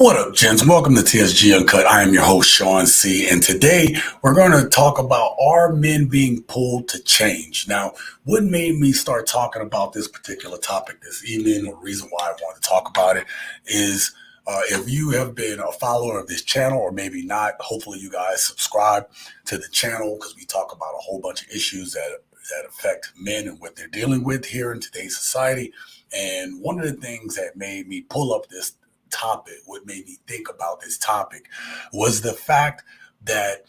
What up, gents? Welcome to TSG Uncut. I am your host, Sean C. And today we're going to talk about are men being pulled to change? Now, what made me start talking about this particular topic this evening, or the reason why I want to talk about it is if you have been a follower of this channel, or maybe not, hopefully you guys subscribe to the channel because we talk about a whole bunch of issues that affect men and what they're dealing with here in today's society. And one of the things that made me pull up this topic, what made me think about this topic, was the fact that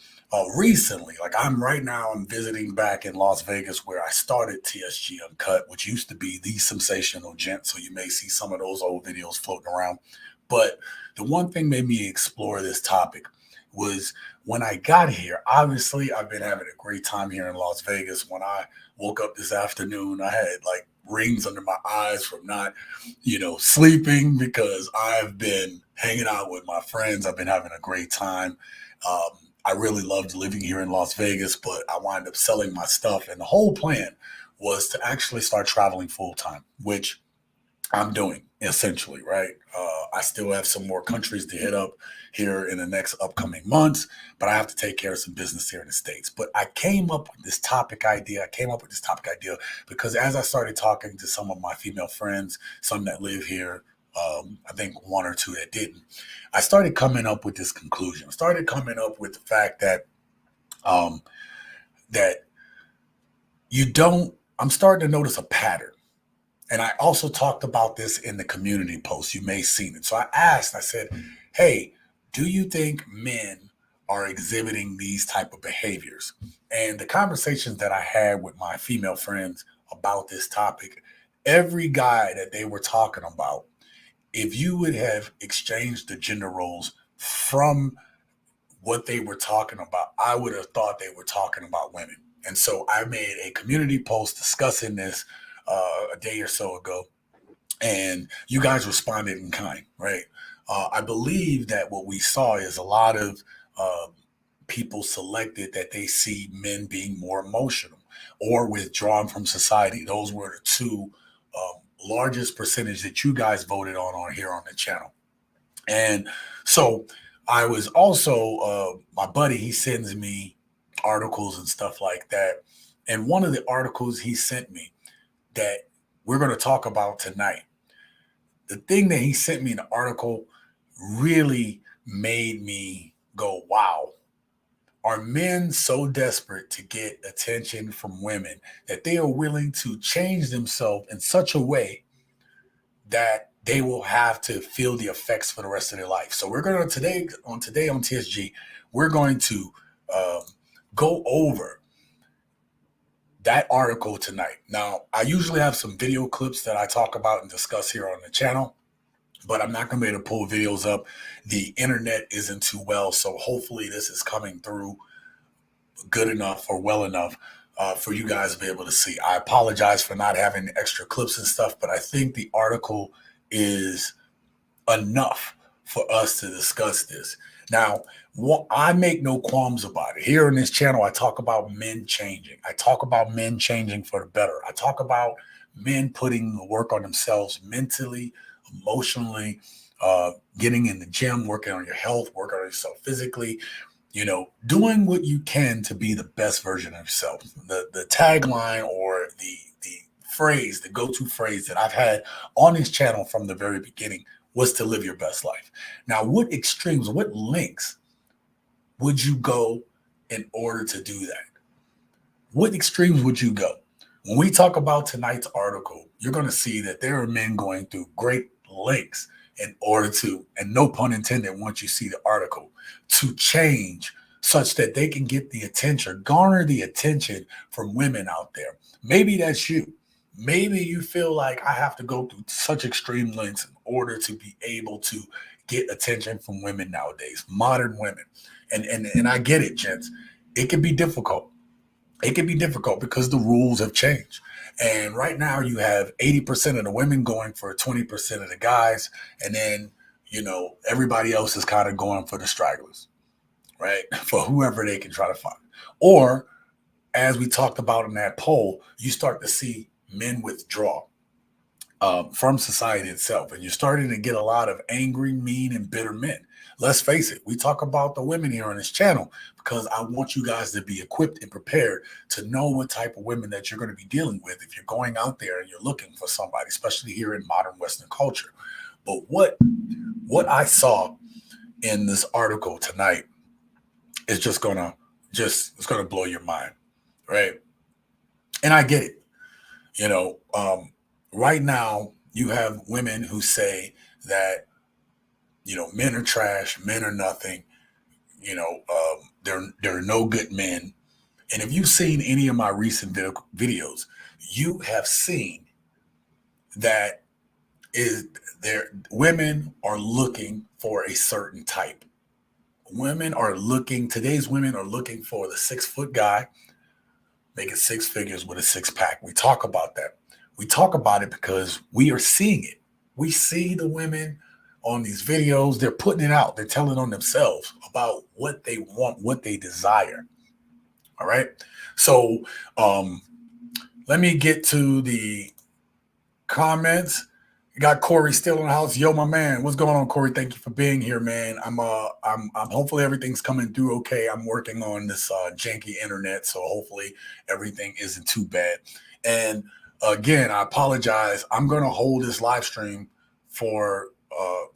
recently, like I'm visiting back in Las Vegas where I started TSG Uncut, which used to be the Sensational Gent. So you may see some of those old videos floating around. But the one thing made me explore this topic was when I got here. Obviously, I've been having a great time here in Las Vegas. When I woke up this afternoon, I had like rings under my eyes from not, sleeping because I've been hanging out with my friends. I've been having a great time. I really loved living here in Las Vegas, but I wound up selling my stuff. And the whole plan was to actually start traveling full time, which I'm doing essentially, right? I still have some more countries to hit up here in the next upcoming months, but I have to take care of some business here in the States. But I came up with this topic idea. Because as I started talking to some of my female friends, some that live here, I think one or two that didn't, I started coming up with this conclusion. I started coming up with the fact that that I'm starting to notice a pattern. And I also talked about this in the community post. You may have seen it. So I said, hey, do you think men are exhibiting these type of behaviors? And the conversations that I had with my female friends about this topic, every guy that they were talking about, if you would have exchanged the gender roles from what they were talking about, I would have thought they were talking about women. And so I made a community post discussing this a day or so ago, and you guys responded in kind, right? I believe that what we saw is a lot of people selected that they see men being more emotional or withdrawn from society. Those were the two largest percentage that you guys voted on here on the channel. And so I was also, my buddy, he sends me articles and stuff like that. And one of the articles he sent me that we're going to talk about tonight, the thing that he sent me in the article really made me go, wow. Are men so desperate to get attention from women that they are willing to change themselves in such a way that they will have to feel the effects for the rest of their life? So we're going to today on TSG, we're going to go over that article tonight. Now, I usually have some video clips that I talk about and discuss here on the channel, but I'm not going to be able to pull videos up. The internet isn't too well, so hopefully this is coming through good enough or well enough for you guys to be able to see. I apologize for not having extra clips and stuff, but I think the article is enough for us to discuss this. Now, I make no qualms about it. Here on this channel, I talk about men changing. I talk about men changing for the better. I talk about men putting the work on themselves mentally, emotionally, getting in the gym, working on your health, working on yourself physically, doing what you can to be the best version of yourself. The tagline or the phrase, the go-to phrase that I've had on this channel from the very beginning was to live your best life. Now, what extremes, what lengths would you go in order to do that? What extremes would you go? When we talk about tonight's article, you're going to see that there are men going through great lengths in order to, and no pun intended once you see the article, to change such that they can get the attention, garner the attention from women out there. Maybe that's you. Maybe you feel like I have to go through such extreme lengths in order to be able to get attention from women nowadays, modern women. And I get it, gents. It can be difficult. It can be difficult because the rules have changed. And right now you have 80% of the women going for 20% of the guys. And then, everybody else is kind of going for the stragglers, right? For whoever they can try to find. Or, as we talked about in that poll, you start to see men withdraw. from society itself. And you're starting to get a lot of angry, mean, and bitter men. Let's face it, we talk about the women here on this channel because I want you guys to be equipped and prepared to know what type of women that you're going to be dealing with if you're going out there and you're looking for somebody, especially here in modern Western culture. But what I saw in this article tonight is it's gonna blow your mind, right? And I get it. You know, right now you have women who say that men are trash, men are nothing. There are no good men. And if you've seen any of my recent videos, you have seen that is there women are looking for a certain type. Today's women are looking for the 6 foot guy making six figures with a six pack. We talk about that. We talk about it because we are seeing it. We see the women on these videos, they're putting it out, they're telling on themselves about what they want, what they desire. All right. So let me get to the comments. You got Corey still in the house. Yo, my man, what's going on, Corey? Thank you for being here, man. I'm hopefully everything's coming through okay. I'm working on this janky internet, so hopefully everything isn't too bad. And again, I apologize. I'm gonna hold this live stream for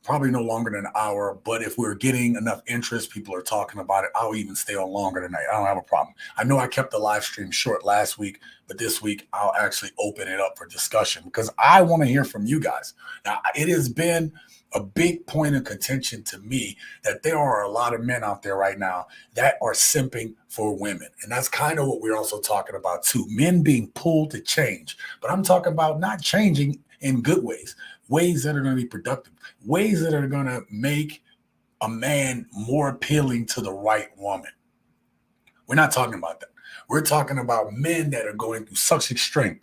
probably no longer than an hour. But if we're getting enough interest, people are talking about it, I'll even stay on longer tonight. I don't have a problem. I know I kept the live stream short last week, but this week I'll actually open it up for discussion because I want to hear from you guys. Now, it has been a big point of contention to me that there are a lot of men out there right now that are simping for women. And that's kind of what we're also talking about too. Men being pulled to change. But I'm talking about not changing in good ways, ways that are going to be productive, ways that are going to make a man more appealing to the right woman. We're not talking about that. We're talking about men that are going through such extreme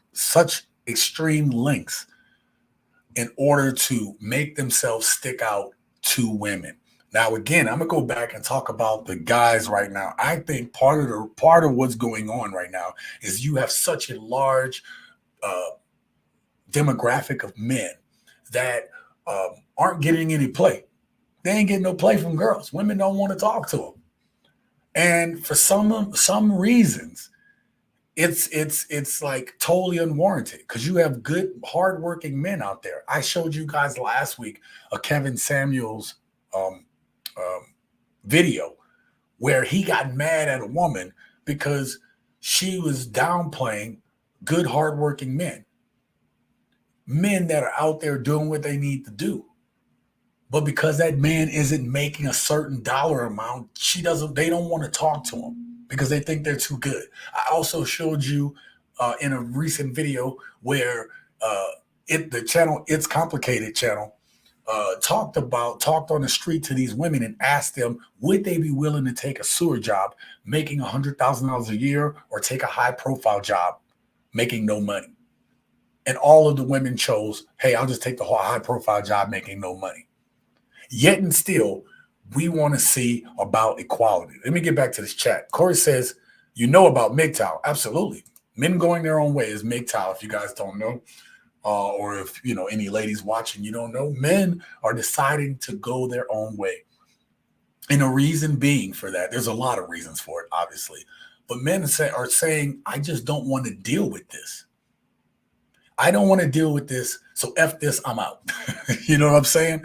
lengths in order to make themselves stick out to women. Now, again, I'm gonna go back and talk about the guys right now. I think part of what's going on right now is you have such a large uh, demographic of men that aren't getting any play. They ain't getting no play from girls. Women don't want to talk to them, and for some reasons, it's like totally unwarranted because you have good hardworking men out there. I showed you guys last week a Kevin Samuels um, um, video where he got mad at a woman because she was downplaying good hardworking men that are out there doing what they need to do. But because that man isn't making a certain dollar amount, they don't want to talk to him because they think they're too good. I also showed you in a recent video where the channel, It's Complicated channel, talked on the street to these women and asked them, would they be willing to take a sewer job making $100,000 a year or take a high profile job making no money? And all of the women chose, hey, I'll just take the high profile job making no money. Yet and still, we want to see about equality. Let me get back to this chat. Corey says, you know about MGTOW. Absolutely. Men going their own way is MGTOW, if you guys don't know. Or if, any ladies watching, you don't know. Men are deciding to go their own way. And a reason being for that, there's a lot of reasons for it, obviously. But men are saying, I just don't want to deal with this. I don't want to deal with this. So F this, I'm out. You know what I'm saying?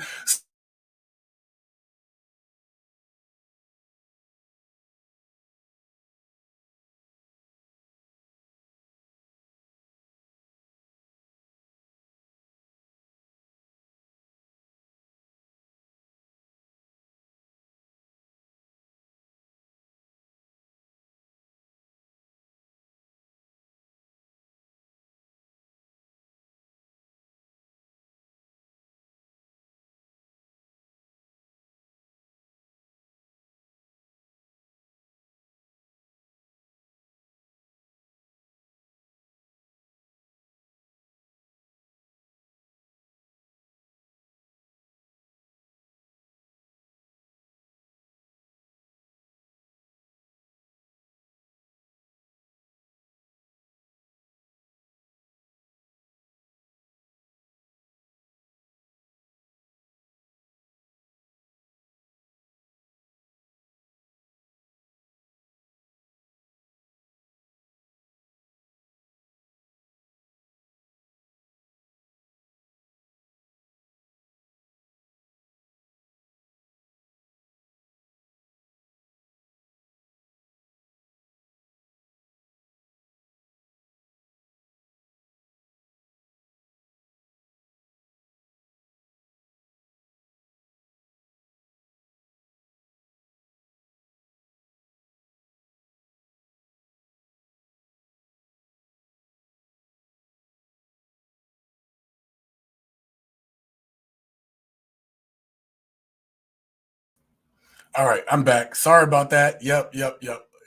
All right, I'm back. Sorry about that. Yep.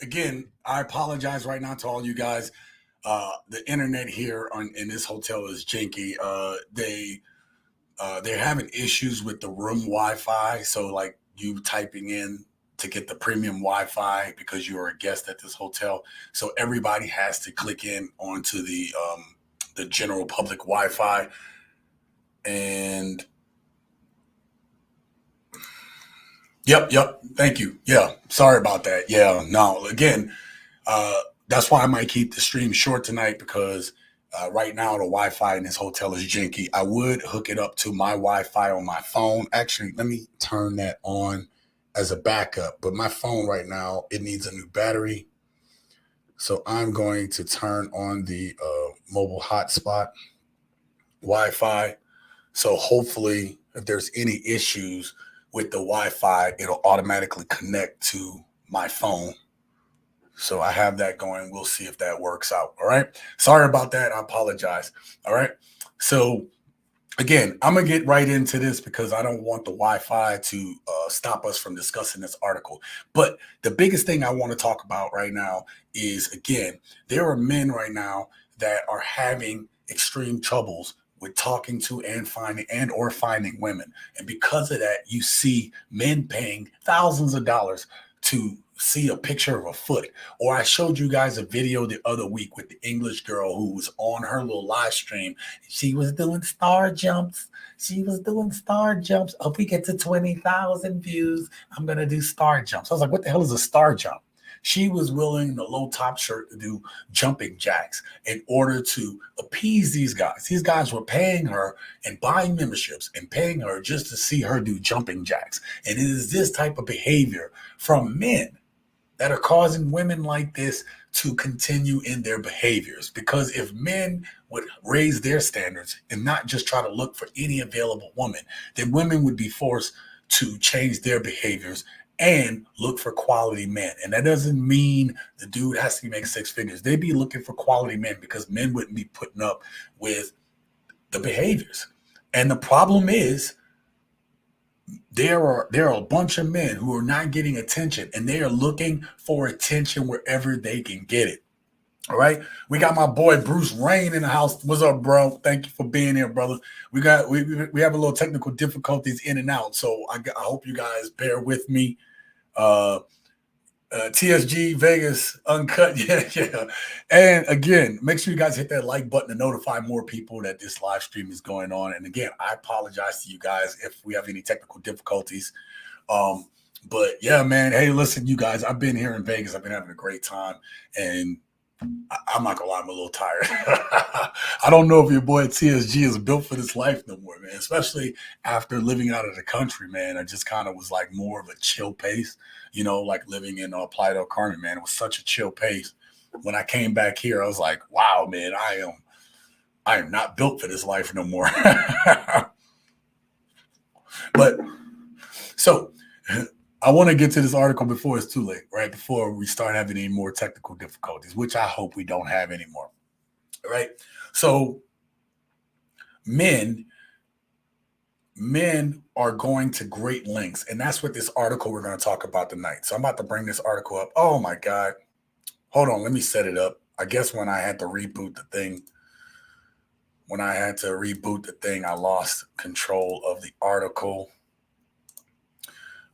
Again, I apologize right now to all you guys. The internet here in this hotel is janky. They're having issues with the room Wi-Fi. So like you typing in to get the premium Wi-Fi because you're a guest at this hotel. So everybody has to click in onto the general public Wi-Fi. And yep. Thank you. Yeah. Sorry about that. Yeah. No. Again, that's why I might keep the stream short tonight because right now the Wi-Fi in this hotel is janky. I would hook it up to my Wi-Fi on my phone. Actually, let me turn that on as a backup. But my phone right now, it needs a new battery. So I'm going to turn on the mobile hotspot Wi-Fi. So hopefully, if there's any issues with the Wi-Fi, it'll automatically connect to my phone. So I have that going. We'll see if that works out. All right. Sorry about that. I apologize. All right. So again, I'm going to get right into this because I don't want the Wi-Fi to stop us from discussing this article. But the biggest thing I want to talk about right now is, again, there are men right now that are having extreme troubles with talking to and finding women. And because of that, you see men paying thousands of dollars to see a picture of a foot. Or I showed you guys a video the other week with the English girl who was on her little live stream. She was doing star jumps. If we get to 20,000 views, I'm going to do star jumps. I was like, what the hell is a star jump? She was willing in a low top shirt to do jumping jacks in order to appease these guys. These guys were paying her and buying memberships and paying her just to see her do jumping jacks. And it is this type of behavior from men that are causing women like this to continue in their behaviors. Because if men would raise their standards and not just try to look for any available woman, then women would be forced to change their behaviors and look for quality men. And that doesn't mean the dude has to make six figures. They'd be looking for quality men because men wouldn't be putting up with the behaviors. And the problem is, there are a bunch of men who are not getting attention and they are looking for attention wherever they can get it. All right. We got my boy Bruce Rain in the house. What's up, bro? Thank you for being here, brother. We have a little technical difficulties in and out. So I hope you guys bear with me. TSG Vegas Uncut. Yeah. And again, make sure you guys hit that like button to notify more people that this live stream is going on. And again, I apologize to you guys if we have any technical difficulties. But yeah, man. Hey, listen, you guys, I've been here in Vegas. I've been having a great time. And I'm not gonna lie, I'm a little tired. I don't know if your boy TSG is built for this life no more, man. Especially after living out of the country, man. I just kind of was like more of a chill pace, like living in Playa del Carmen, man. It was such a chill pace. When I came back here, I was like, wow, man, I am not built for this life no more. But so I want to get to this article before it's too late, right? Before we start having any more technical difficulties, which I hope we don't have anymore, right? So men are going to great lengths, and that's what this article we're going to talk about tonight. So I'm about to bring this article up. Oh my God. Hold on, let me set it up. I guess when I had to reboot the thing, I lost control of the article.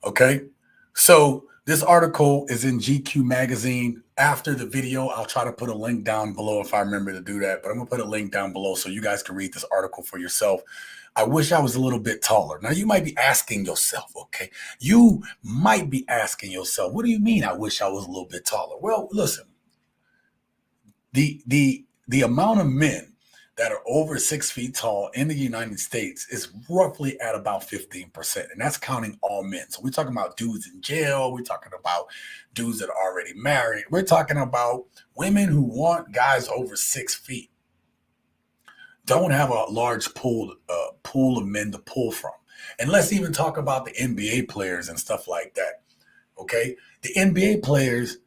Okay. So this article is in GQ magazine. After the video, I'll try to put a link down below if I remember to do that, but I'm gonna put a link down below so you guys can read this article for yourself. I wish I was a little bit taller. Now you might be asking yourself, okay, what do you mean I wish I was a little bit taller? Well, listen, the amount of men that are over 6 feet tall in the United States is roughly at about 15%. And that's counting all men. So we're talking about dudes in jail. We're talking about dudes that are already married. We're talking about women who want guys over 6 feet. Don't have a large pool of men to pull from. And let's even talk about the NBA players and stuff like that. Okay. The NBA players,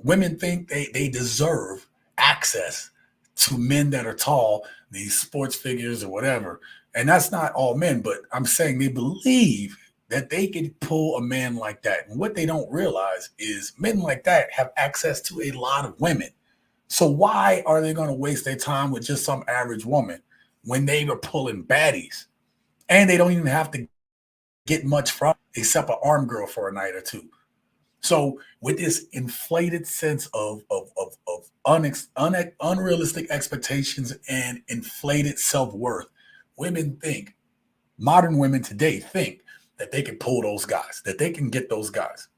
women think they deserve access to men that are tall, these sports figures or whatever. And that's not all men, but I'm saying they believe that they could pull a man like that. And what they don't realize is men like that have access to a lot of women. So why are they going to waste their time with just some average woman when they are pulling baddies? And they don't even have to get much from except an arm girl for a night or two. So with this inflated sense of unrealistic expectations and inflated self-worth, women think, modern women today think that they can pull those guys, that they can get those guys,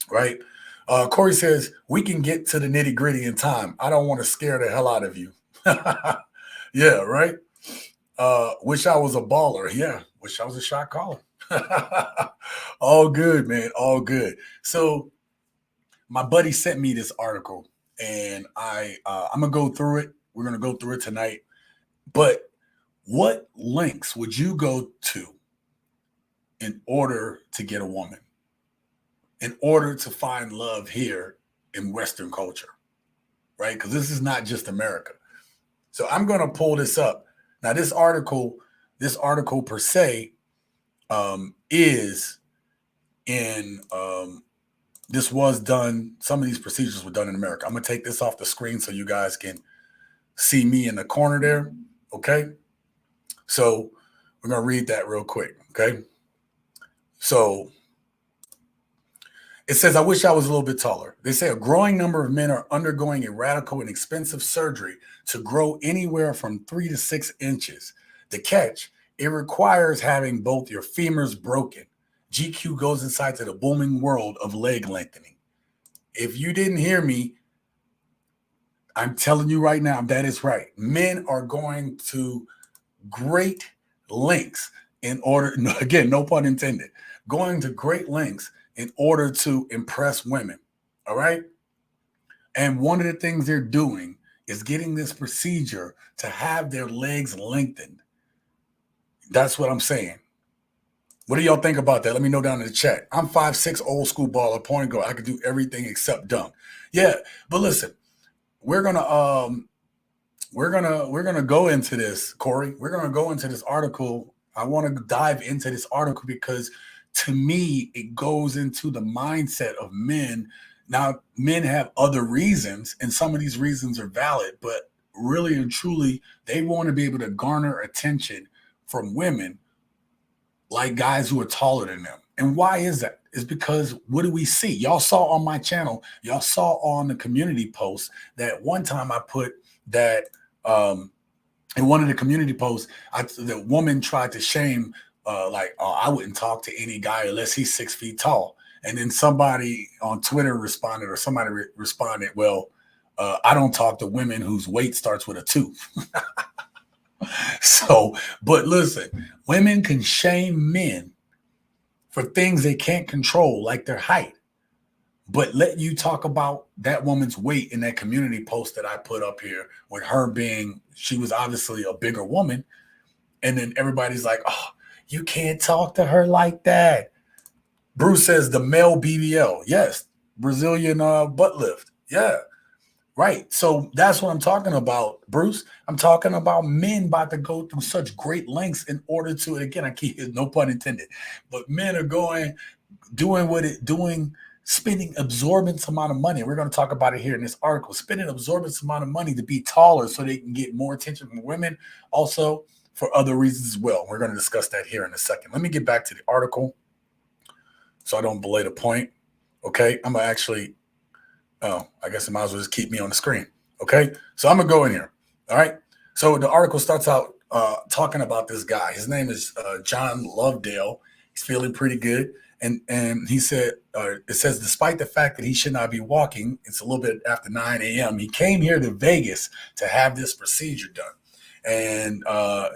right? Corey says, we can get to the nitty gritty in time. I don't want to scare the hell out of you. Yeah, right? Wish I was a baller. Yeah, wish I was a shot caller. All good, man. All good. So my buddy sent me this article, and I'm gonna go through it. We're gonna go through it tonight. But what lengths would you go to in order to get a woman? In order to find love here in Western culture, right? Because this is not just America. So I'm gonna pull this up. Now, this article per se, is in this was done, some of these procedures were done in America. I'm gonna take this off the screen so you guys can see me in the corner there. Okay. So we're gonna read that real quick. Okay. So it says, I wish I was a little bit taller. They say a growing number of men are undergoing a radical and expensive surgery to grow anywhere from 3 to 6 inches. The catch, it requires having both your femurs broken. GQ goes inside to the booming world of leg lengthening. If you didn't hear me, I'm telling you right now, that is right. Men are going to great lengths in order, again, no pun intended, going to great lengths in order to impress women. All right. And one of the things they're doing is getting this procedure to have their legs lengthened. That's what I'm saying. What do y'all think about that? Let me know down in the chat. I'm 5'6", old school baller, point guard. I can do everything except dunk. Yeah, but listen, we're gonna go into this, Corey. We're gonna go into this article. I want to dive into this article because to me, it goes into the mindset of men. Now, men have other reasons, and some of these reasons are valid, but really and truly, they want to be able to garner attention from women like guys who are taller than them. And why is that? It's because what do we see? Y'all saw on my channel, y'all saw on the community post that one time I put that in one of the community posts, the woman tried to shame, like, oh, I wouldn't talk to any guy unless he's 6 feet tall. And then somebody on Twitter responded, or somebody responded, well, I don't talk to women whose weight starts with a 2. So, but listen, women can shame men for things they can't control, like their height. But let you talk about that woman's weight in that community post that I put up here with her being, she was obviously a bigger woman. And then everybody's like, oh, you can't talk to her like that. Bruce says the male BBL. Yes. Brazilian butt lift. Yeah. Right. So that's what I'm talking about, Bruce. I'm talking about men about to go through such great lengths in order to, and again, I keep, no pun intended, but men are doing spending absorbent amount of money. We're going to talk about it here in this article, spending absorbent amount of money to be taller so they can get more attention from women, also for other reasons as well. We're going to discuss that here in a second. Let me get back to the article so I don't belay the point. Okay. I'm going to actually, I guess I might as well just keep me on the screen. Okay. So I'm going to go in here. All right. So the article starts out talking about this guy. His name is John Lovedale. He's feeling pretty good. And he said, it says, despite the fact that he should not be walking, it's a little bit after 9 a.m., he came here to Vegas to have this procedure done. And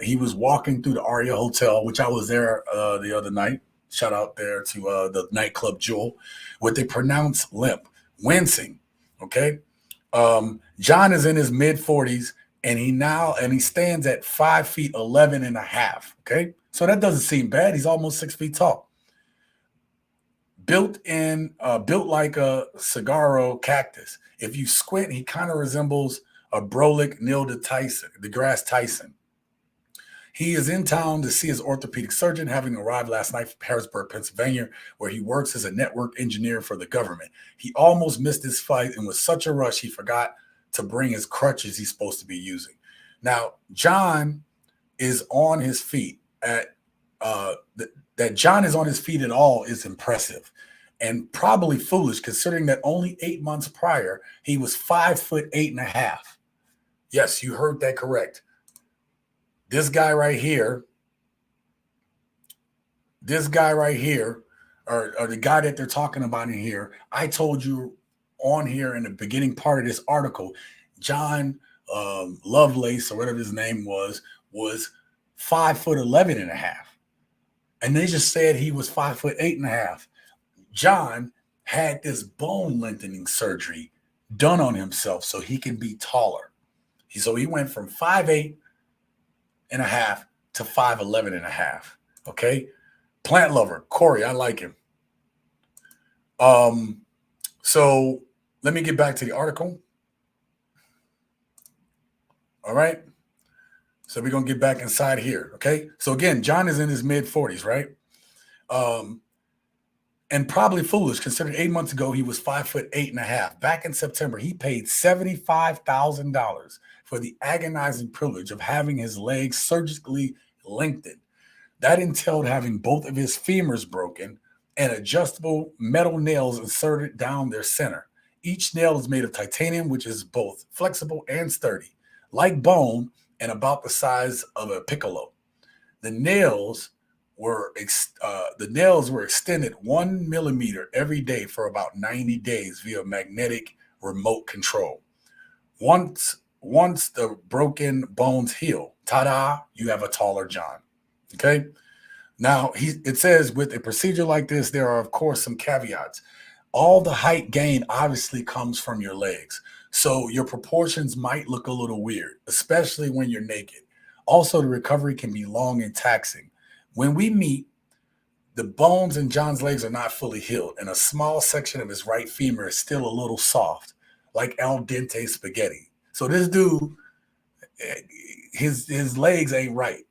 he was walking through the Aria Hotel, which I was there the other night. Shout out there to the nightclub Jewel, with a pronounced limp, wincing. Okay. John is in his mid 40s and he stands at 5 feet 11 and a half. Okay. So that doesn't seem bad. He's almost 6 feet tall. Built like a saguaro cactus. If you squint, he kind of resembles a Brolic Neil deGrasse Tyson. He is in town to see his orthopedic surgeon, having arrived last night from Harrisburg, Pennsylvania, where he works as a network engineer for the government. He almost missed his flight and was such a rush he forgot to bring his crutches he's supposed to be using. Now, John is on his feet at that John is on his feet at all is impressive and probably foolish considering that only 8 months prior he was 5'8.5". Yes, you heard that correct. This guy right here, this guy right here, or the guy that they're talking about in here, I told you on here in the beginning part of this article, John Lovelace or whatever his name was 5'11.5". And they just said he was 5'8.5". John had this bone lengthening surgery done on himself so he can be taller. So he went from 5'8.5" to 5'11.5". Okay. Plant lover, Corey, I like him. So let me get back to the article. All right. So we're going to get back inside here. Okay. So again, John is in his mid 40s, right? And probably foolish considering 8 months ago he was 5'8.5". Back in September, he paid $75,000 for the agonizing privilege of having his legs surgically lengthened. That entailed having both of his femurs broken and adjustable metal nails inserted down their center. Each nail is made of titanium, which is both flexible and sturdy, like bone and about the size of a piccolo. The nails were extended 1 millimeter every day for about 90 days via magnetic remote control. Once the broken bones heal, ta-da, you have a taller John. Okay. Now it says with a procedure like this, there are of course some caveats. All the height gain obviously comes from your legs. So your proportions might look a little weird, especially when you're naked. Also, the recovery can be long and taxing. When we meet, the bones in John's legs are not fully healed, and a small section of his right femur is still a little soft, like al dente spaghetti. So this dude, his legs ain't right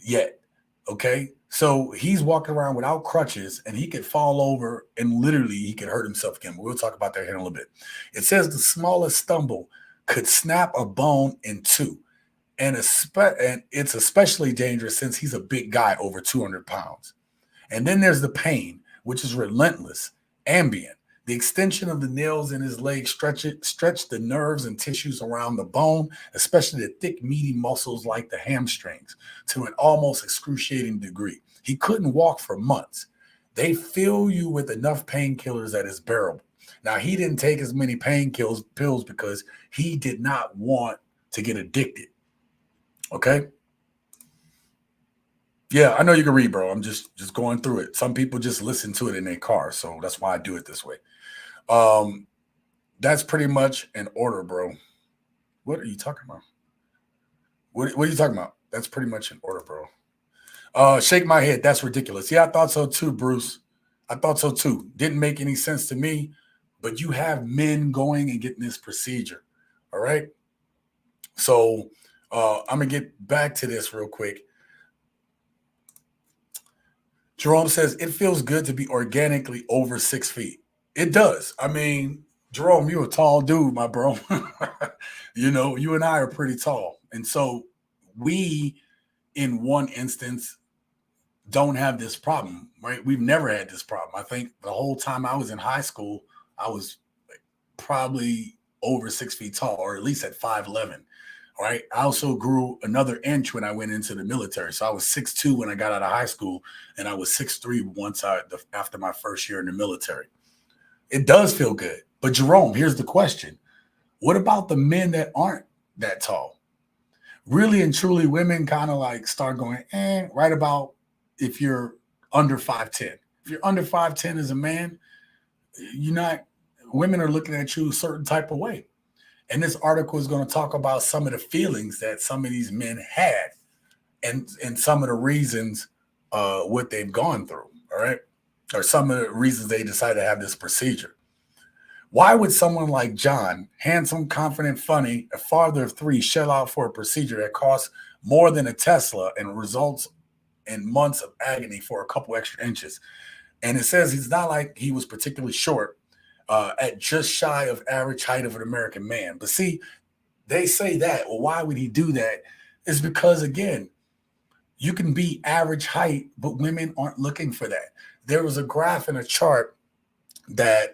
yet. Okay. So he's walking around without crutches and he could fall over and literally he could hurt himself again. But we'll talk about that here in a little bit. It says the smallest stumble could snap a bone in two. And it's especially dangerous since he's a big guy, over 200 pounds. And then there's the pain, which is relentless, ambient. The extension of the nails in his leg stretch the nerves and tissues around the bone, especially the thick, meaty muscles like the hamstrings, to an almost excruciating degree. He couldn't walk for months. They fill you with enough painkillers that is bearable. Now, he didn't take as many pills because he did not want to get addicted. Okay? Yeah, I know you can read, bro. I'm just going through it. Some people just listen to it in their car, so that's why I do it this way. That's pretty much an order, bro. What are you talking about? What are you talking about? That's pretty much an order, bro. Shake my head. That's ridiculous. Yeah, I thought so too, Bruce. I thought so too. Didn't make any sense to me, but you have men going and getting this procedure. All right. So I'm going to get back to this real quick. Jerome says, it feels good to be organically over 6 feet. It does. I mean, Jerome, you're a tall dude, my bro. You and I are pretty tall. And so we, in one instance, don't have this problem, right? We've never had this problem. I think the whole time I was in high school, I was probably over 6 feet tall, or at least at 5'11". Right. I also grew another inch when I went into the military. So I was 6'2" when I got out of high school, and I was 6'3" after my first year in the military. It does feel good. But Jerome, here's the question. What about the men that aren't that tall? Really and truly, women kind of like start going, right about if you're under 5'10". If you're under 5'10" as a man, women are looking at you a certain type of way. And this article is going to talk about some of the feelings that some of these men had and some of the reasons what they've gone through, all right? Or some of the reasons they decided to have this procedure. Why would someone like John, handsome, confident, funny, a father of 3, shell out for a procedure that costs more than a Tesla and results in months of agony for a couple extra inches. And it says he's not like he was particularly short, at just shy of average height of an American man. But see, they say that. Well, why would he do that? Is because, again, you can be average height, but women aren't looking for that. There was a graph and a chart that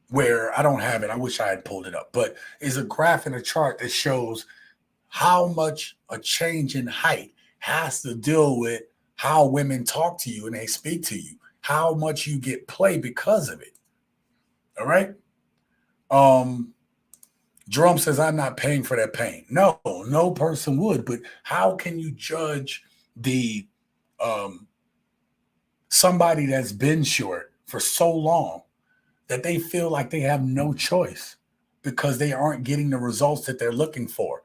where I don't have it. I wish I had pulled it up, but is a graph and a chart that shows how much a change in height has to deal with how women talk to you and they speak to you, how much you get play because of it. All right. Um, Jerome says, I'm not paying for that pain. No, no person would. But how can you judge the um, somebody that's been short for so long that they feel like they have no choice because they aren't getting the results that they're looking for?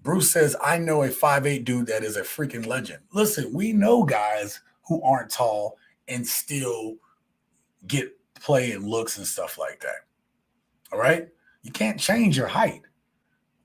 Bruce says, I know a 5'8" dude that is a freaking legend. Listen, we know guys who aren't tall and still get play and looks and stuff like that. All right? You can't change your height,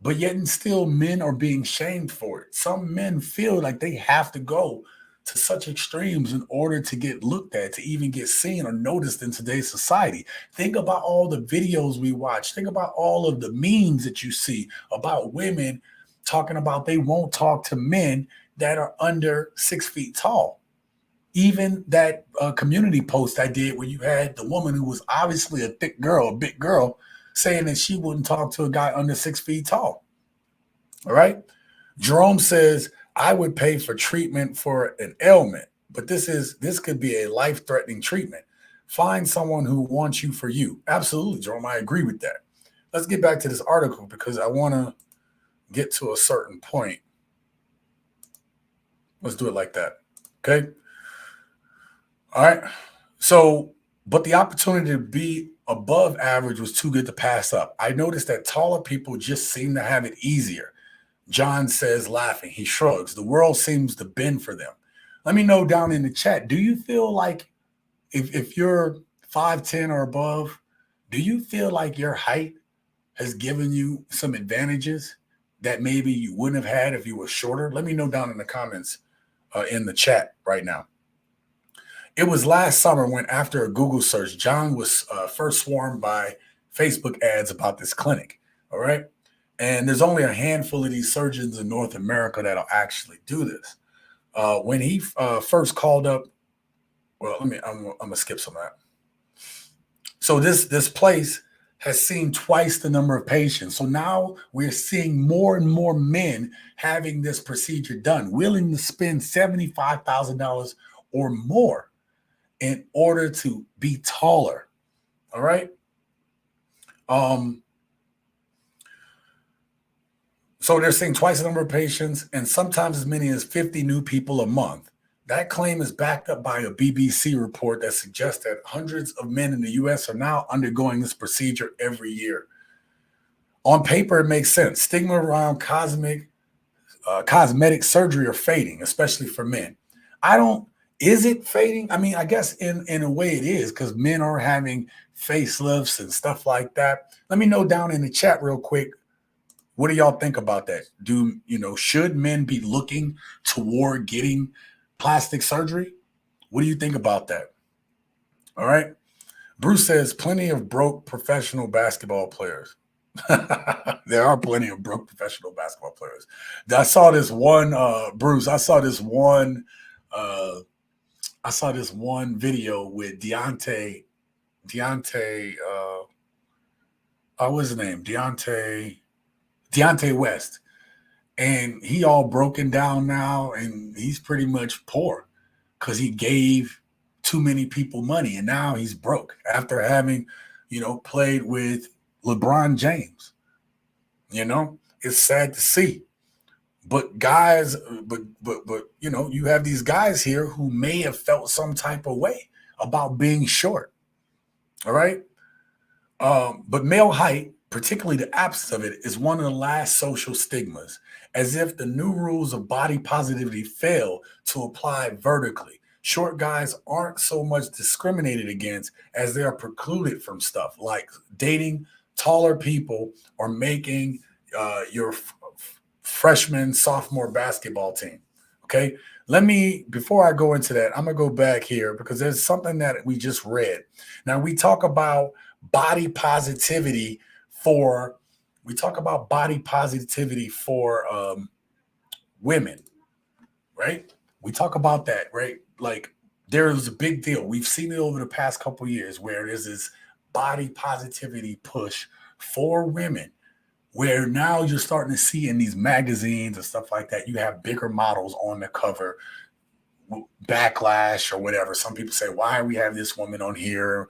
but yet and still men are being shamed for it. Some men feel like they have to go to such extremes in order to get looked at, to even get seen or noticed in today's society. Think about all the videos we watch. Think about all of the memes that you see about women talking about they won't talk to men that are under 6 feet tall. Even that community post I did where you had the woman who was obviously a thick girl, a big girl, saying that she wouldn't talk to a guy under 6 feet tall. All right. Jerome says, I would pay for treatment for an ailment, but this could be a life-threatening treatment. Find someone who wants you for you. Absolutely, Jerome. I agree with that. Let's get back to this article because I want to get to a certain point. Let's do it like that. Okay. All right. So, but the opportunity to be above average was too good to pass up. I noticed that taller people just seem to have it easier. John says, laughing. He shrugs. The world seems to bend for them. Let me know down in the chat. Do you feel like if you're 5'10" or above, do you feel like your height has given you some advantages that maybe you wouldn't have had if you were shorter? Let me know down in the comments in the chat right now. It was last summer when, after a Google search, John was first swarmed by Facebook ads about this clinic. All right. And there's only a handful of these surgeons in North America that'll actually do this. When he first called up, well, I'm gonna skip some of that. So this place has seen twice the number of patients. So now we're seeing more and more men having this procedure done, willing to spend $75,000 or more in order to be taller. All right. So they're seeing twice the number of patients and sometimes as many as 50 new people a month. That claim is backed up by a BBC report that suggests that hundreds of men in the US are now undergoing this procedure every year. On paper, it makes sense. Stigma around cosmetic surgery are fading, especially for men. Is it fading? I mean, I guess in a way it is because men are having facelifts and stuff like that. Let me know down in the chat real quick. What do y'all think about that? Should men be looking toward getting plastic surgery? What do you think about that? All right. Bruce says plenty of broke professional basketball players. There are plenty of broke professional basketball players. I saw this one, Bruce. I saw this one video with Deontay. What's his name? Deontay West. And he all broken down now, and he's pretty much poor because he gave too many people money, and now he's broke after having, played with LeBron James. It's sad to see. But guys, you have these guys here who may have felt some type of way about being short. All right. But male height, particularly the absence of it, is one of the last social stigmas, as if the new rules of body positivity fail to apply vertically. Short guys aren't so much discriminated against as they are precluded from stuff like dating taller people or making your freshman, sophomore basketball team. Okay. Before I go into that, I'm going to go back here because there's something that we just read. Now, body positivity for, we talk about body positivity for women, right? We talk about that, right? Like there's a big deal. We've seen it over the past couple of years where there's this body positivity push for women where now you're starting to see in these magazines and stuff like that, you have bigger models on the cover, backlash or whatever. Some people say, why we have this woman on here?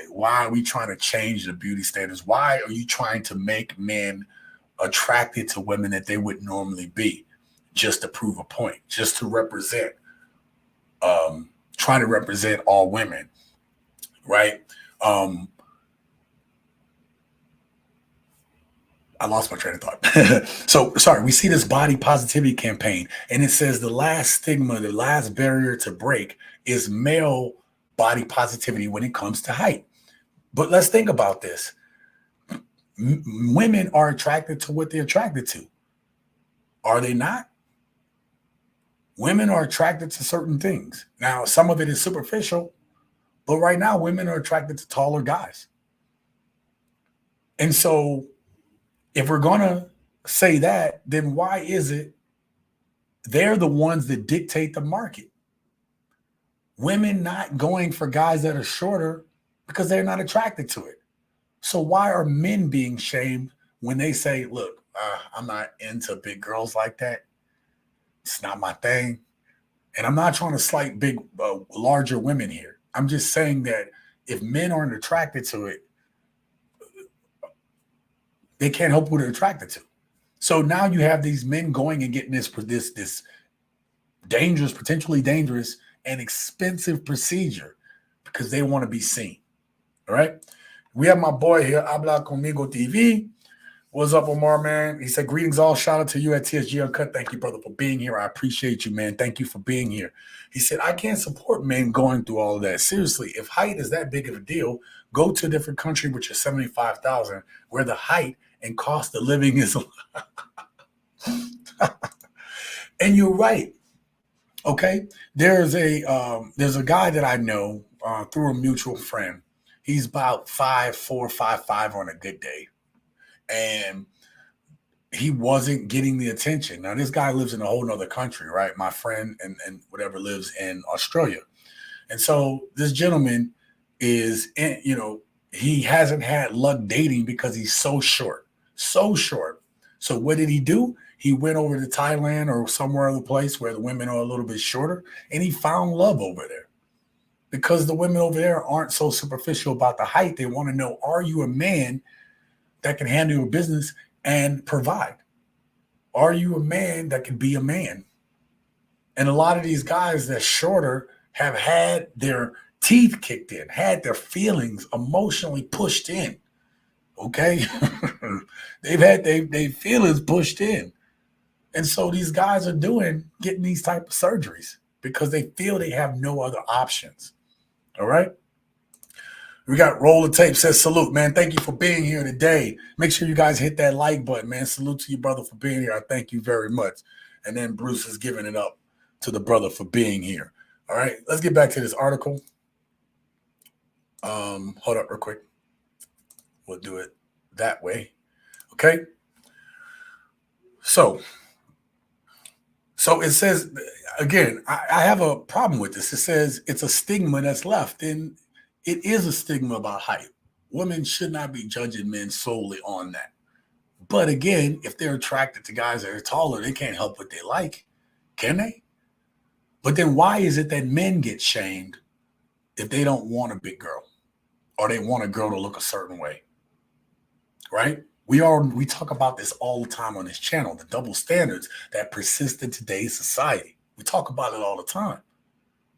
Why are we trying to change the beauty standards? Why are you trying to make men attracted to women that they would normally be? Just to prove a point, just to represent, try to represent all women, right? I lost my train of thought. So sorry, we see this body positivity campaign, and it says the last stigma, the last barrier to break is male body positivity when it comes to height. But let's think about this. Women are attracted to what they're attracted to. Are they not? Women are attracted to certain things. Now, some of it is superficial, but right now women are attracted to taller guys. And so if we're going to say that, then why is it they're the ones that dictate the market? Women not going for guys that are shorter because they're not attracted to it. So why are men being shamed when they say, look, I'm not into big girls like that. It's not my thing. And I'm not trying to slight larger women here. I'm just saying that if men aren't attracted to it, they can't help what they're attracted to. So now you have these men going and getting this dangerous, potentially dangerous and expensive procedure because they want to be seen. All right. We have my boy here, Habla Conmigo TV. What's up, Omar, man? He said, greetings all. Shout out to you at TSG Uncut. Thank you, brother, for being here. I appreciate you, man. Thank you for being here. He said, I can't support men going through all of that. Seriously, if height is that big of a deal, go to a different country with your 75,000 where the height and cost of living is. And you're right. Okay. There's a guy that I know through a mutual friend. He's about 5'4", 5'5" on a good day. And he wasn't getting the attention. Now, this guy lives in a whole nother country, right? My friend and whatever lives in Australia. And so this gentleman is, he hasn't had luck dating because he's so short. So what did he do? He went over to Thailand or somewhere other place where the women are a little bit shorter, and he found love over there. Because the women over there aren't so superficial about the height. They want to know, are you a man that can handle your business and provide? Are you a man that can be a man? And a lot of these guys that's shorter have had their teeth kicked in, had their feelings emotionally pushed in. Okay. They've had their feelings pushed in. And so these guys are getting these type of surgeries because they feel they have no other options. All right. We got Roller Tape says, salute, man. Thank you for being here today. Make sure you guys hit that like button, man. Salute to you, brother, for being here. I thank you very much. And then Bruce is giving it up to the brother for being here. All right. Let's get back to this article. Hold up real quick. We'll do it that way. Okay. So it says, again, I have a problem with this. It says it's a stigma that's left, and it is a stigma about height. Women should not be judging men solely on that. But again, if they're attracted to guys that are taller, they can't help what they like, can they? But then why is it that men get shamed if they don't want a big girl or they want a girl to look a certain way, right? We talk about this all the time on this channel, the double standards that persist in today's society. We talk about it all the time.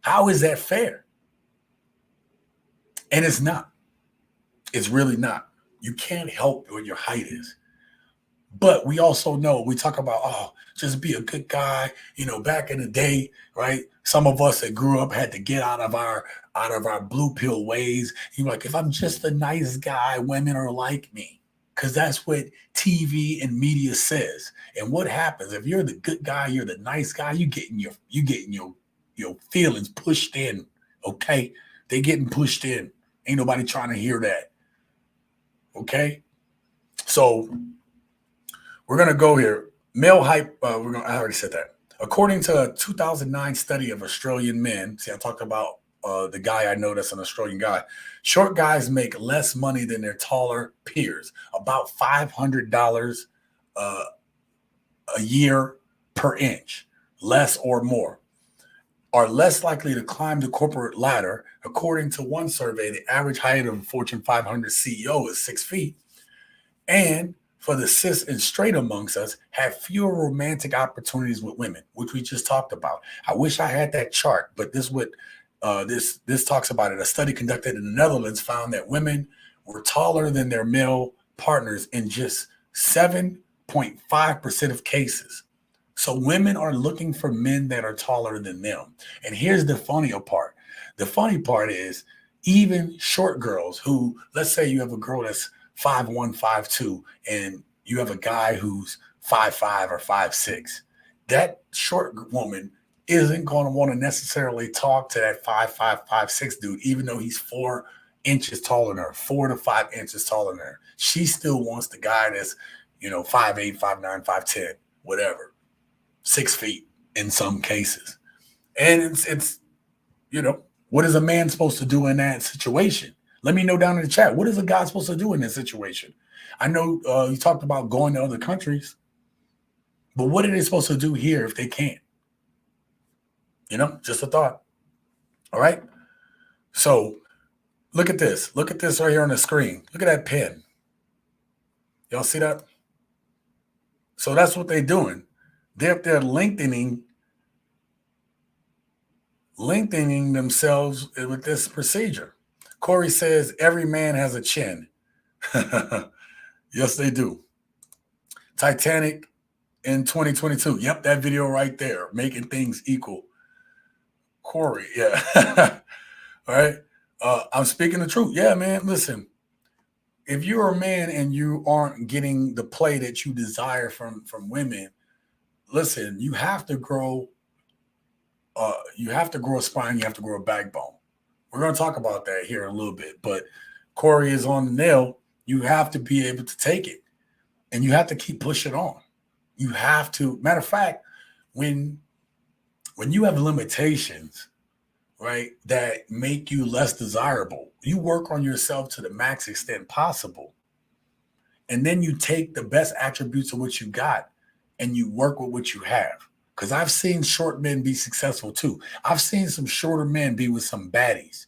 How is that fair? And it's not. It's really not. You can't help what your height is. But we also know, we talk about, just be a good guy. Back in the day, right? Some of us that grew up had to get out of our blue pill ways. Like, if I'm just a nice guy, women are like me. Because that's what TV and media says. And what happens if you're the good guy, you're the nice guy, you getting your feelings pushed in. Okay, they getting pushed in. Ain't nobody trying to hear that. Okay, so we're gonna go here. Male hype. I already said that. According to a 2009 study of Australian men, see, I talked about the guy I know that's an Australian guy. Short guys make less money than their taller peers, about $500 uh, a year per inch, less or more, are less likely to climb the corporate ladder. According to one survey, the average height of a Fortune 500 CEO is 6 feet. And for the cis and straight amongst us, have fewer romantic opportunities with women, which we just talked about. I wish I had that chart, but this talks about it. A study conducted in the Netherlands found that women were taller than their male partners in just 7.5% of cases. So women are looking for men that are taller than them. And here's the funnier part. The funny part is even short girls who, let's say you have a girl that's 5'1", 5'2", and you have a guy who's 5'5" or 5'6". That short woman isn't going to want to necessarily talk to that 5'5", 5'6" dude, even though he's 4 inches taller than her, 4 to 5 inches taller than her. She still wants the guy that's, 5'8", 5'9", 5'10", whatever, 6 feet in some cases. And it's what is a man supposed to do in that situation? Let me know down in the chat. What is a guy supposed to do in this situation? I know you talked about going to other countries, but what are they supposed to do here if they can't? Just a thought. All right. So look at this. Look at this right here on the screen. Look at that pen. Y'all see that? So that's what they're doing. They're lengthening themselves with this procedure. Corey says every man has a chin. Yes, they do. Titanic in 2022. Yep, that video right there, making things equal. Corey, yeah. All right. I'm speaking the truth. Yeah, man, listen. If you're a man and you aren't getting the play that you desire from women, listen, you have to grow a spine, you have to grow a backbone. We're going to talk about that here in a little bit, but Corey is on the nail. You have to be able to take it, and you have to keep pushing on. You have to. Matter of fact, when you have limitations, right, that make you less desirable, you work on yourself to the max extent possible, and then you take the best attributes of what you got, and you work with what you have. Because I've seen short men be successful too. I've seen some shorter men be with some baddies.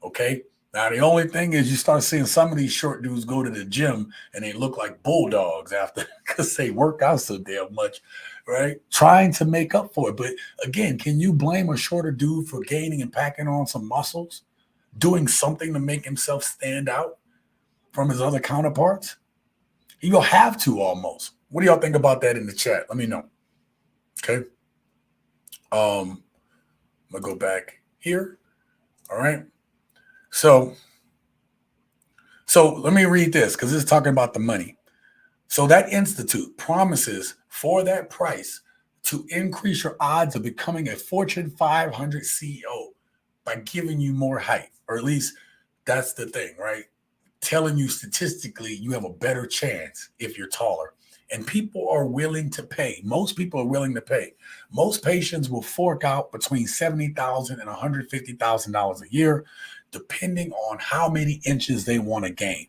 Okay. Now, the only thing is you start seeing some of these short dudes go to the gym and they look like bulldogs after because they work out so damn much, right? Trying to make up for it. But again, can you blame a shorter dude for gaining and packing on some muscles, doing something to make himself stand out from his other counterparts? You'll have to almost. What do y'all think about that in the chat? Let me know. Okay. I'm gonna go back here. All right. So let me read this because it's talking about the money. So that institute promises for that price to increase your odds of becoming a Fortune 500 CEO by giving you more height, or at least that's the thing, right? Telling you statistically you have a better chance if you're taller. And people are willing to pay. Most people are willing to pay. Most patients will fork out between $70,000 and $150,000 a year, depending on how many inches they want to gain.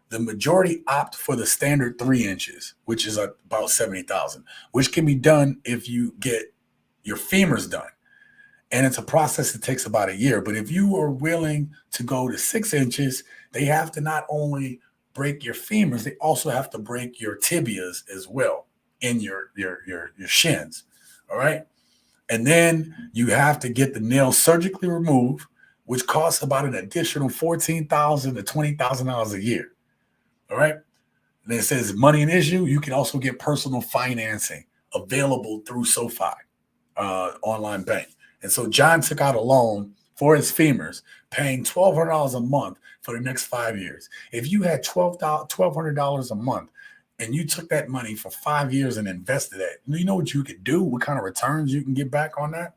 The majority opt for the standard 3 inches, which is about $70,000, which can be done if you get your femurs done. And it's a process that takes about a year. But if you are willing to go to 6 inches, they have to not only break your femurs, they also have to break your tibias as well in your shins. All right. And then you have to get the nail surgically removed, which costs about an additional $14,000 to $20,000 a year. All right. And it says money an issue. You can also get personal financing available through SoFi online bank. And so John took out a loan for his femurs, paying $1,200 a month for the next 5 years. If you had $1,200 a month, and you took that money for 5 years and invested it, you know what you could do? What kind of returns you can get back on that?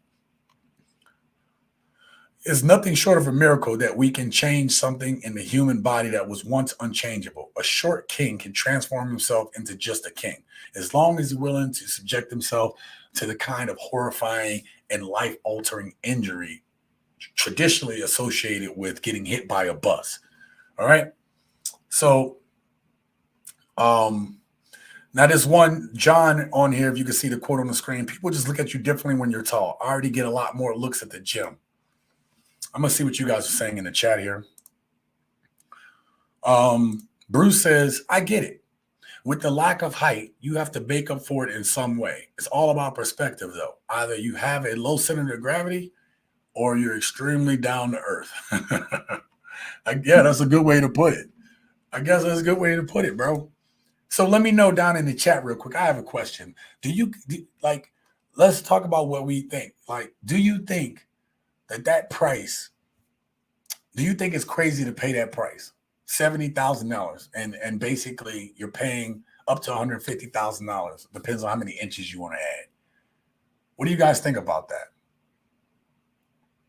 It's nothing short of a miracle that we can change something in the human body that was once unchangeable. A short king can transform himself into just a king, as long as he's willing to subject himself to the kind of horrifying and life altering injury traditionally associated with getting hit by a bus. All right. So, now this one, John on here, if you can see the quote on the screen, people just look at you differently when you're tall. I already get a lot more looks at the gym. I'm going to see what you guys are saying in the chat here. Bruce says, I get it. With the lack of height, you have to make up for it in some way. It's all about perspective, though. Either you have a low center of gravity or you're extremely down to earth. Yeah, that's a good way to put it. I guess that's a good way to put it, bro. So let me know down in the chat real quick. I have a question. Let's talk about what we think. Like, do you think that price, do you think it's crazy to pay that price? $70,000 and basically you're paying up to $150,000. Depends on how many inches you want to add. What do you guys think about that?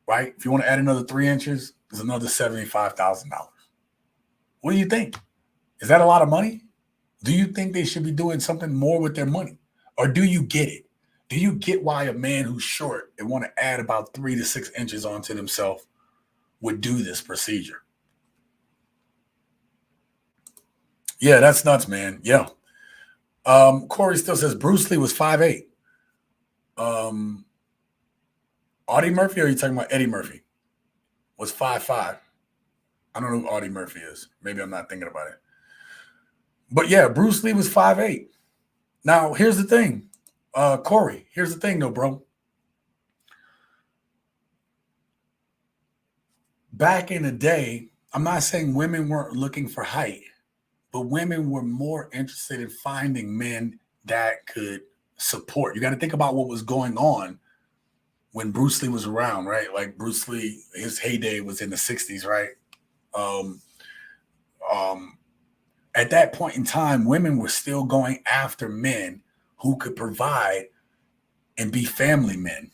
Right? If you want to add another 3 inches, there's another $75,000. What do you think? Is that a lot of money? Do you think they should be doing something more with their money? Or do you get it? Do you get why a man who's short and want to add about 3 to 6 inches onto themselves would do this procedure? Yeah, that's nuts, man. Yeah. Corey still says Bruce Lee was 5'8". Audie Murphy, or are you talking about Eddie Murphy? Was 5'5". I don't know who Audie Murphy is. Maybe I'm not thinking about it. But yeah, Bruce Lee was 5'8". Now, here's the thing. Corey, here's the thing, though, bro. Back in the day, I'm not saying women weren't looking for height, but women were more interested in finding men that could support. You got to think about what was going on when Bruce Lee was around, right? Like Bruce Lee, his heyday was in the 60s, right? At that point in time, women were still going after men who could provide and be family men.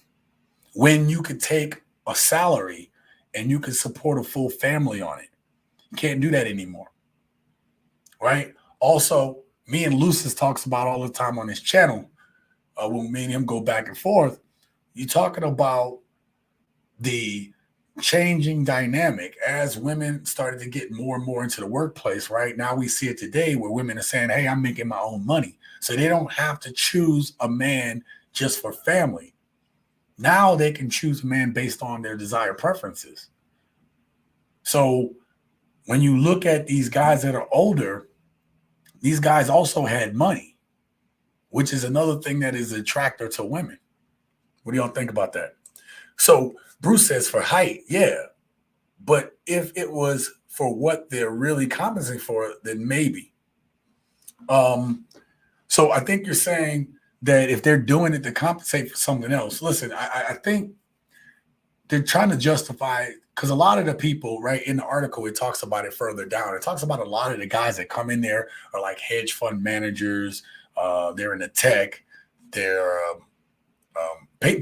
When you could take a salary and you could support a full family on it. You can't do that anymore, right? Also, me and Lucis talks about all the time on his channel, when me and him go back and forth, you're talking about the changing dynamic as women started to get more and more into the workplace, right? Now we see it today where women are saying, hey, I'm making my own money. So they don't have to choose a man just for family. Now they can choose a man based on their desired preferences. So when you look at these guys that are older, these guys also had money, which is another thing that is an attractor to women. What do y'all think about that? So Bruce says for height, yeah. But if it was for what they're really compensating for, then maybe. So I think you're saying that if they're doing it to compensate for something else, listen, I think they're trying to justify, because a lot of the people, right, in the article, it talks about it further down. It talks about a lot of the guys that come in there are like hedge fund managers. They're in the tech. They're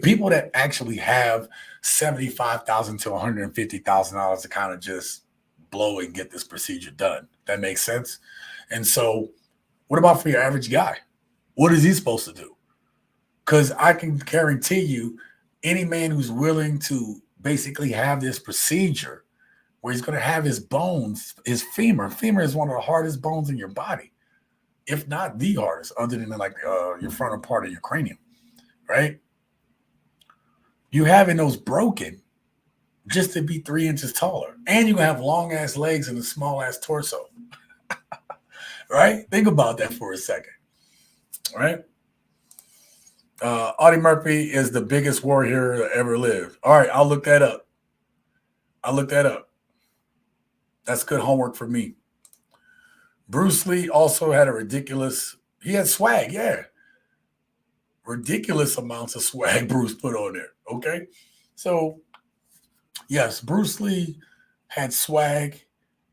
people that actually have $75,000 to $150,000 to kind of just blow and get this procedure done. That makes sense. And so what about for your average guy? What is he supposed to do? Because I can guarantee you, any man who's willing to basically have this procedure where he's going to have his bones, his femur is one of the hardest bones in your body, if not the hardest, other than like your frontal part of your cranium, right? You having those broken just to be 3 inches taller. And you're going to have long ass legs and a small ass torso. Right? Think about that for a second. Right? Audie Murphy is the biggest war hero that ever lived. All right, I'll look that up. That's good homework for me. Bruce Lee also had he had swag, yeah. Ridiculous amounts of swag Bruce put on there, okay? So, yes, Bruce Lee had swag.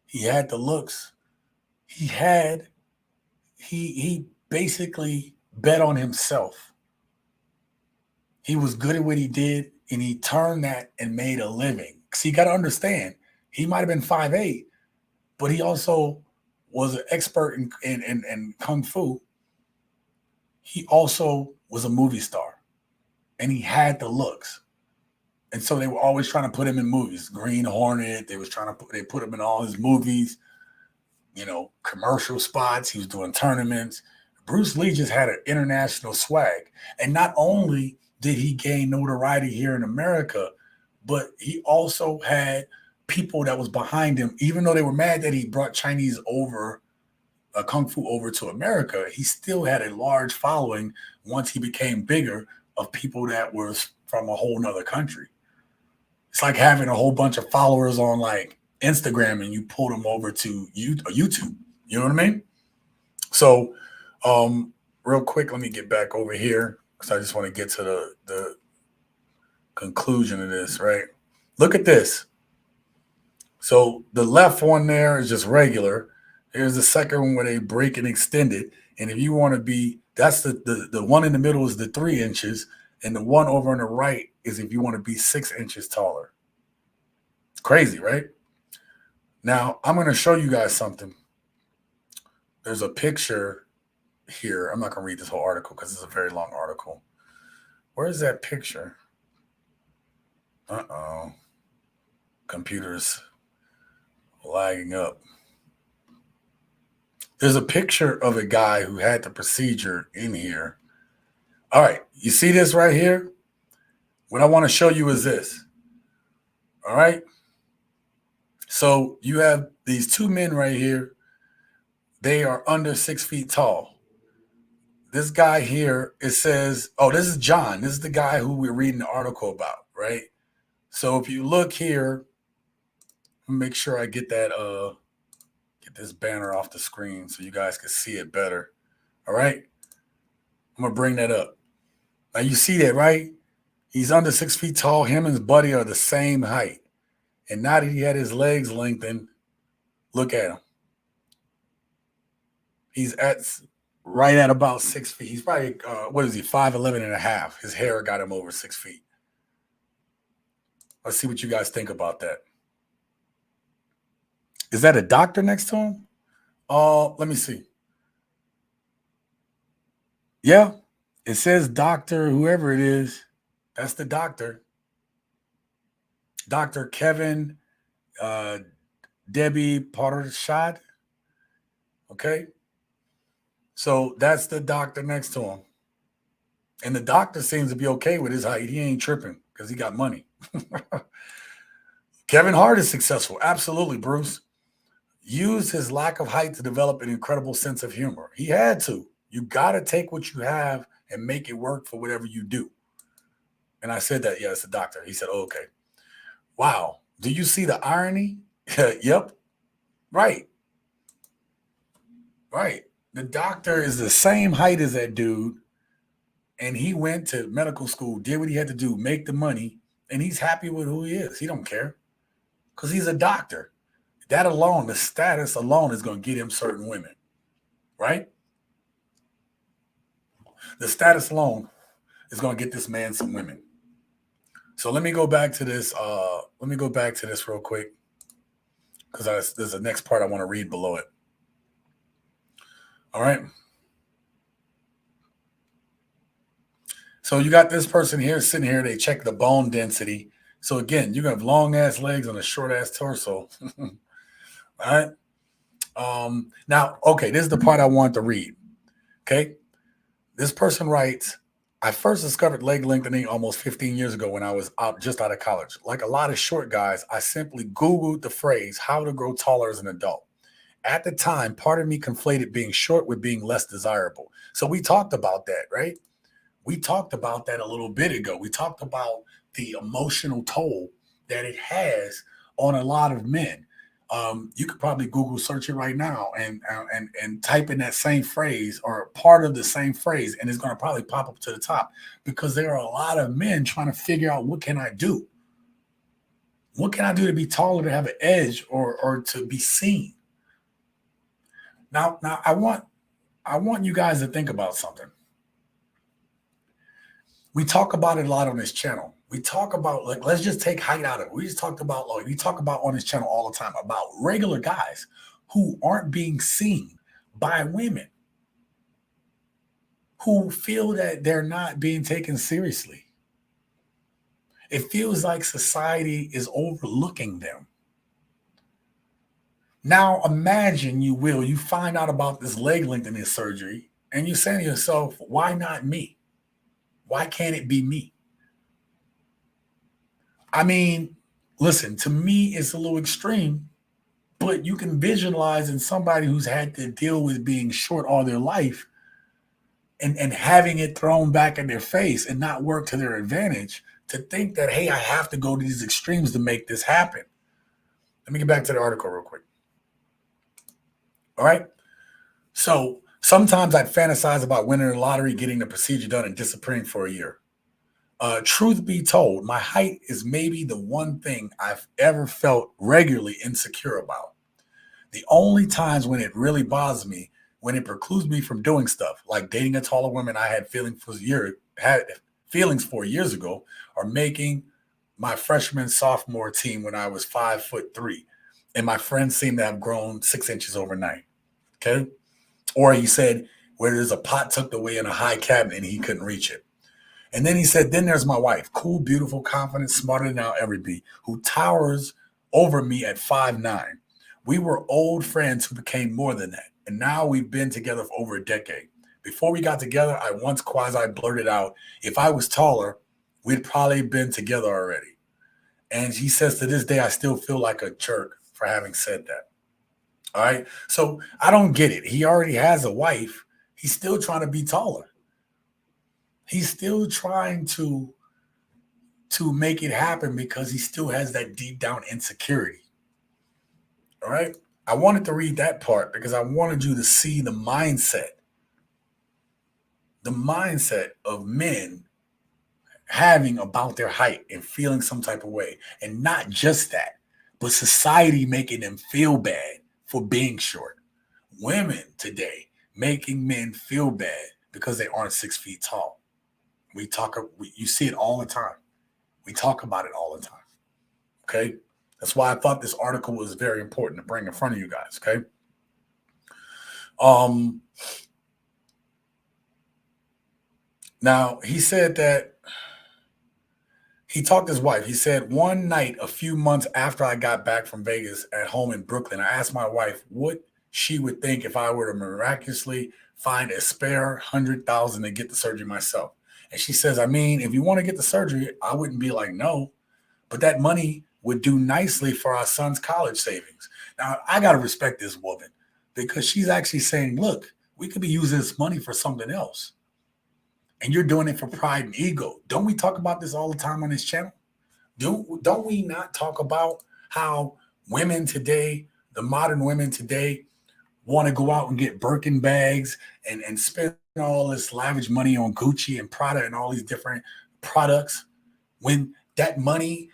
He had the looks. He had he basically bet on himself. He was good at what he did, and he turned that and made a living. So you got to understand, he might have been 5'8", but he also was an expert in kung fu. He also was a movie star, and he had the looks. And so they were always trying to put him in movies. Green Hornet, they put him in all his movies, commercial spots. He was doing tournaments. Bruce Lee just had an international swag. And not only did he gain notoriety here in America, but he also had people that was behind him, even though they were mad that he brought Chinese over, Kung Fu over to America, he still had a large following once he became bigger of people that was from a whole nother country. It's like having a whole bunch of followers on like Instagram and you pull them over to YouTube. You know what I mean? So, real quick, let me get back over here because I just want to get to the conclusion of this, right? Look at this. So the left one there is just regular. Here's the second one where they break and extend it. And if you want to be, that's the one in the middle is the 3 inches. And the one over on the right is if you want to be 6 inches taller. Crazy, right? Now, I'm going to show you guys something. There's a picture here. I'm not going to read this whole article because it's a very long article. Where is that picture? Uh-oh. Computer's lagging up. There's a picture of a guy who had the procedure in here. All right, you see this right here? What I want to show you is this. All right? So you have these two men right here. They are under 6 feet tall. This guy here, it says, oh, this is John. This is the guy who we're reading the article about, right? So if you look here, make sure I get this banner off the screen so you guys can see it better. All right? I'm going to bring that up. Now you see that, right? He's under 6 feet tall. Him and his buddy are the same height. And now that he had his legs lengthened, look at him. He's right at about 6 feet. He's probably, 5'11" and a half. His hair got him over 6 feet. Let's see what you guys think about that. Is that a doctor next to him? Let me see. Yeah, it says doctor, whoever it is. That's the doctor. Dr. Kevin Debbie Parshad. Okay. So that's the doctor next to him. And the doctor seems to be okay with his height. He ain't tripping because he got money. Kevin Hart is successful. Absolutely, Bruce. Used his lack of height to develop an incredible sense of humor. He had to. You got to take what you have and make it work for whatever you do. And I said that, yeah, it's the doctor. He said, oh, okay. Wow. Do you see the irony? Yep. Right. Right. The doctor is the same height as that dude. And he went to medical school, did what he had to do, make the money, and he's happy with who he is. He don't care because he's a doctor. That alone, the status alone is going to get him certain women, right? The status alone is going to get this man some women. So let me go back to this. Real quick because there's the next part I want to read below it. All right. So you got this person here sitting here. They check the bone density. So again, you're going to have long ass legs on a short ass torso. All right. Now, okay, this is the part I want to read. Okay. This person writes, I first discovered leg lengthening almost 15 years ago when I was just out of college. Like a lot of short guys, I simply Googled the phrase, how to grow taller as an adult. At the time, part of me conflated being short with being less desirable. So we talked about that, right? We talked about that a little bit ago. We talked about the emotional toll that it has on a lot of men. You could probably Google search it right now and type in that same phrase or part of the same phrase, and it's going to probably pop up to the top because there are a lot of men trying to figure out what can I do? What can I do to be taller, to have an edge, or to be seen? Now I want I want you guys to think about something. We talk about it a lot on this channel. We talk about, like, let's just take height out of it. We just talked about, like, we talk about on this channel all the time about regular guys who aren't being seen by women, who feel that they're not being taken seriously. It feels like society is overlooking them. Now imagine, you find out about this leg lengthening surgery and you're saying to yourself, why not me? Why can't it be me? I mean, listen, to me, it's a little extreme, but you can visualize in somebody who's had to deal with being short all their life and having it thrown back in their face and not work to their advantage, to think that, hey, I have to go to these extremes to make this happen. Let me get back to the article real quick. All right. So sometimes I'd fantasize about winning the lottery, getting the procedure done, and disappearing for a year. Truth be told, my height is maybe the one thing I've ever felt regularly insecure about. The only times when it really bothers me, when it precludes me from doing stuff like dating a taller woman I had feelings for years ago, or making my freshman sophomore team when I was 5'3", and my friends seem to have grown 6 inches overnight. Okay, or he said where there's a pot tucked away in a high cabinet and he couldn't reach it. And then he said, then there's my wife, cool, beautiful, confident, smarter than I'll ever be, who towers over me at 5'9". We were old friends who became more than that. And now we've been together for over a decade. Before we got together, I once quasi blurted out, if I was taller, we'd probably been together already. And he says, to this day, I still feel like a jerk for having said that. All right. So I don't get it. He already has a wife. He's still trying to be taller. He's still trying to make it happen because he still has that deep down insecurity. All right. I wanted to read that part because I wanted you to see the mindset of men having about their height and feeling some type of way. And not just that, but society making them feel bad for being short. Women today making men feel bad because they aren't 6 feet tall. You see it all the time. We talk about it all the time. Okay. That's why I thought this article was very important to bring in front of you guys. Okay. Now he said that he talked to his wife. He said, one night, a few months after I got back from Vegas at home in Brooklyn, I asked my wife what she would think if I were to miraculously find a spare $100,000 to get the surgery myself. And she says, I mean, if you want to get the surgery, I wouldn't be like, no, but that money would do nicely for our son's college savings. Now, I got to respect this woman because she's actually saying, look, we could be using this money for something else. And you're doing it for pride and ego. Don't we talk about this all the time on this channel? Don't we not talk about how women today, the modern women today, want to go out and get Birkin bags and spend all this lavish money on Gucci and Prada and all these different products, when that money,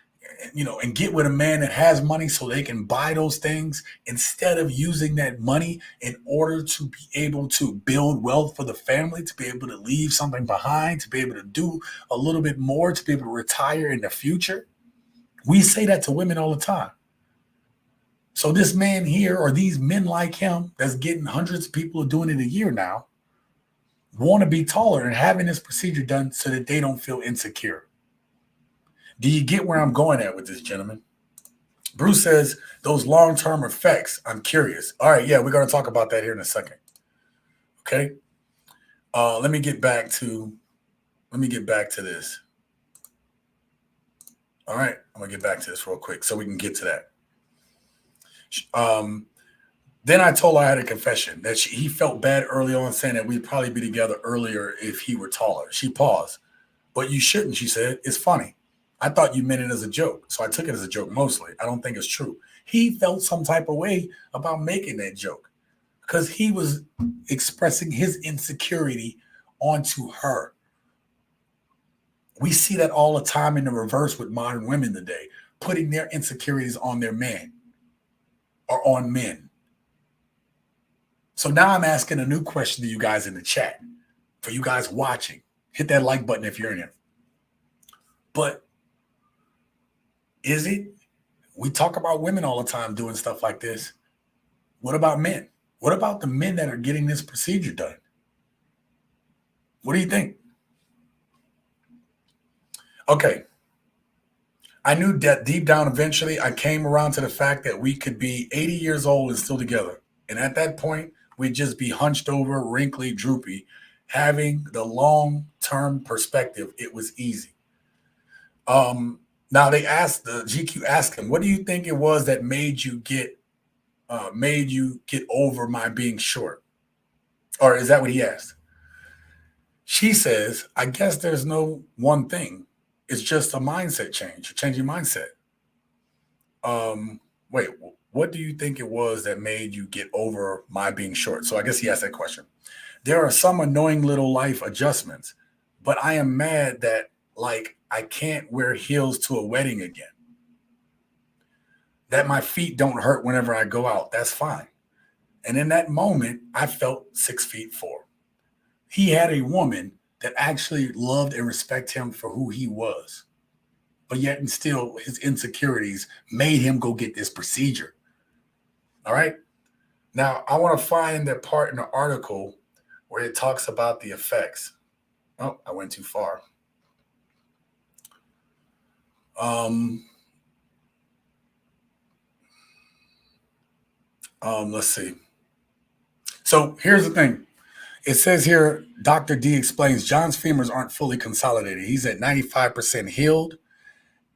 and get with a man that has money so they can buy those things, instead of using that money in order to be able to build wealth for the family, to be able to leave something behind, to be able to do a little bit more, to be able to retire in the future. We say that to women all the time. So this man here, or these men like him that's getting hundreds of people doing it a year now, want to be taller and having this procedure done so that they don't feel insecure. Do you get where I'm going at with this, gentleman? Bruce says those long-term effects. I'm curious. All right, yeah, we're going to talk about that here in a second. Okay. Let me get back to this. All right, I'm going to get back to this real quick so we can get to that. Then I told her I had a confession that he felt bad early on, saying that we'd probably be together earlier if he were taller. She paused. But you shouldn't, she said. It's funny. I thought you meant it as a joke, so I took it as a joke mostly. I don't think it's true. He felt some type of way about making that joke because he was expressing his insecurity onto her. We see that all the time in the reverse with modern women today, putting their insecurities on their man or on men. So now I'm asking a new question to you guys in the chat. For you guys watching, hit that like button if you're in here. But is it? We talk about women all the time doing stuff like this. What about men? What about the men that are getting this procedure done? What do you think? Okay. I knew that deep down eventually I came around to the fact that we could be 80 years old and still together. And at that point, we'd just be hunched over, wrinkly, droopy. Having the long term perspective, it was easy. Now they asked the GQ asked him, what do you think it was that made you get over my being short? Or is that what he asked? She says, I guess there's no one thing. It's just a mindset change, a changing mindset. Wait, what do you think it was that made you get over my being short? So I guess he asked that question. There are some annoying little life adjustments, but I am mad that like I can't wear heels to a wedding again. That my feet don't hurt whenever I go out. That's fine. And in that moment, I felt 6'4". He had a woman that actually loved and respected him for who he was. But yet and still his insecurities made him go get this procedure. All right. Now I want to find that part in the article where it talks about the effects. Oh, I went too far. Let's see. So here's the thing. It says here, Dr. D explains John's femurs aren't fully consolidated. He's at 95% healed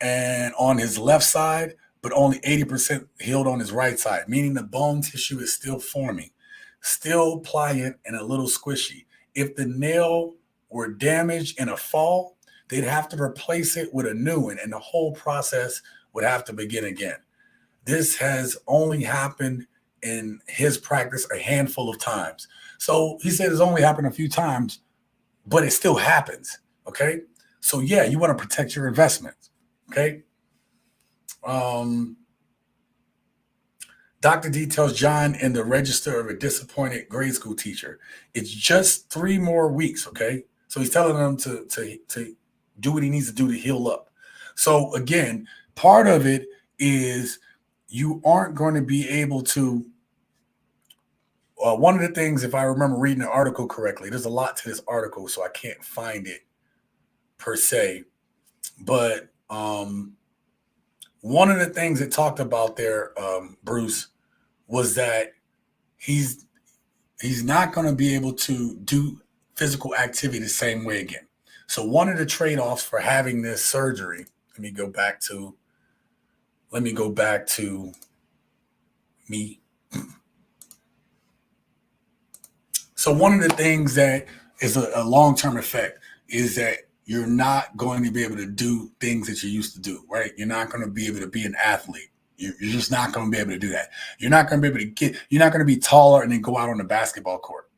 and on his left side, but only 80% healed on his right side, meaning the bone tissue is still forming, still pliant and a little squishy. If the nail were damaged in a fall, they'd have to replace it with a new one, and the whole process would have to begin again. This has only happened in his practice a handful of times. So he said it's only happened a few times, but it still happens. Okay. So yeah, you want to protect your investments. Okay. Dr. D tells John in the register of a disappointed grade school teacher, it's just 3 more weeks. Okay. So he's telling them to do what he needs to do to heal up. So again, part of it is you aren't going to be able to. One of the things, if I remember reading the article correctly, there's a lot to this article, so I can't find it per se. But one of the things it talked about there, Bruce, was that he's not going to be able to do physical activity the same way again. So one of the trade-offs for having this surgery, let me go back to me. So one of the things that is a long-term effect is that you're not going to be able to do things that you used to do, right? You're not going to be able to be an athlete. You're just not going to be able to do that. You're not going to be able to you're not going to be taller and then go out on the basketball court.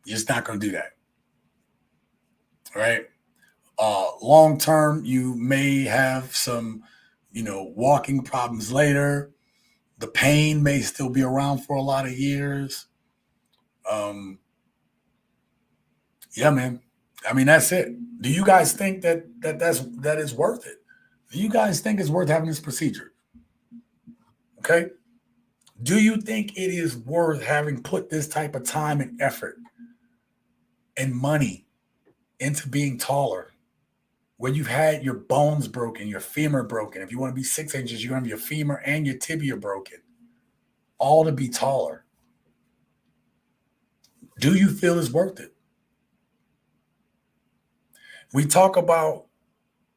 You're just not going to do that. All right. Long term, you may have some, walking problems later. The pain may still be around for a lot of years. Yeah, man. I mean, that's it. Do you guys think that is worth it? Do you guys think it's worth having this procedure? Okay. Do you think it is worth having put this type of time and effort and money into being taller? When you've had your bones broken, your femur broken. If you want to be 6 inches, you're going to have your femur and your tibia broken, all to be taller. Do you feel it's worth it? We talk about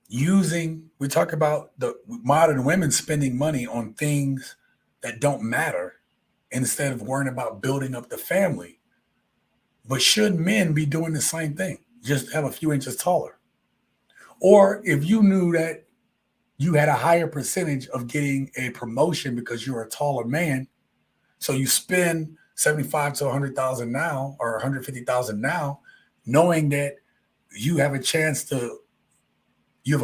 the modern women spending money on things that don't matter instead of worrying about building up the family. But should men be doing the same thing? Just have a few inches taller. Or if you knew that you had a higher percentage of getting a promotion because you're a taller man, so you spend 75 to 100,000 now or 150,000 now, knowing that you have a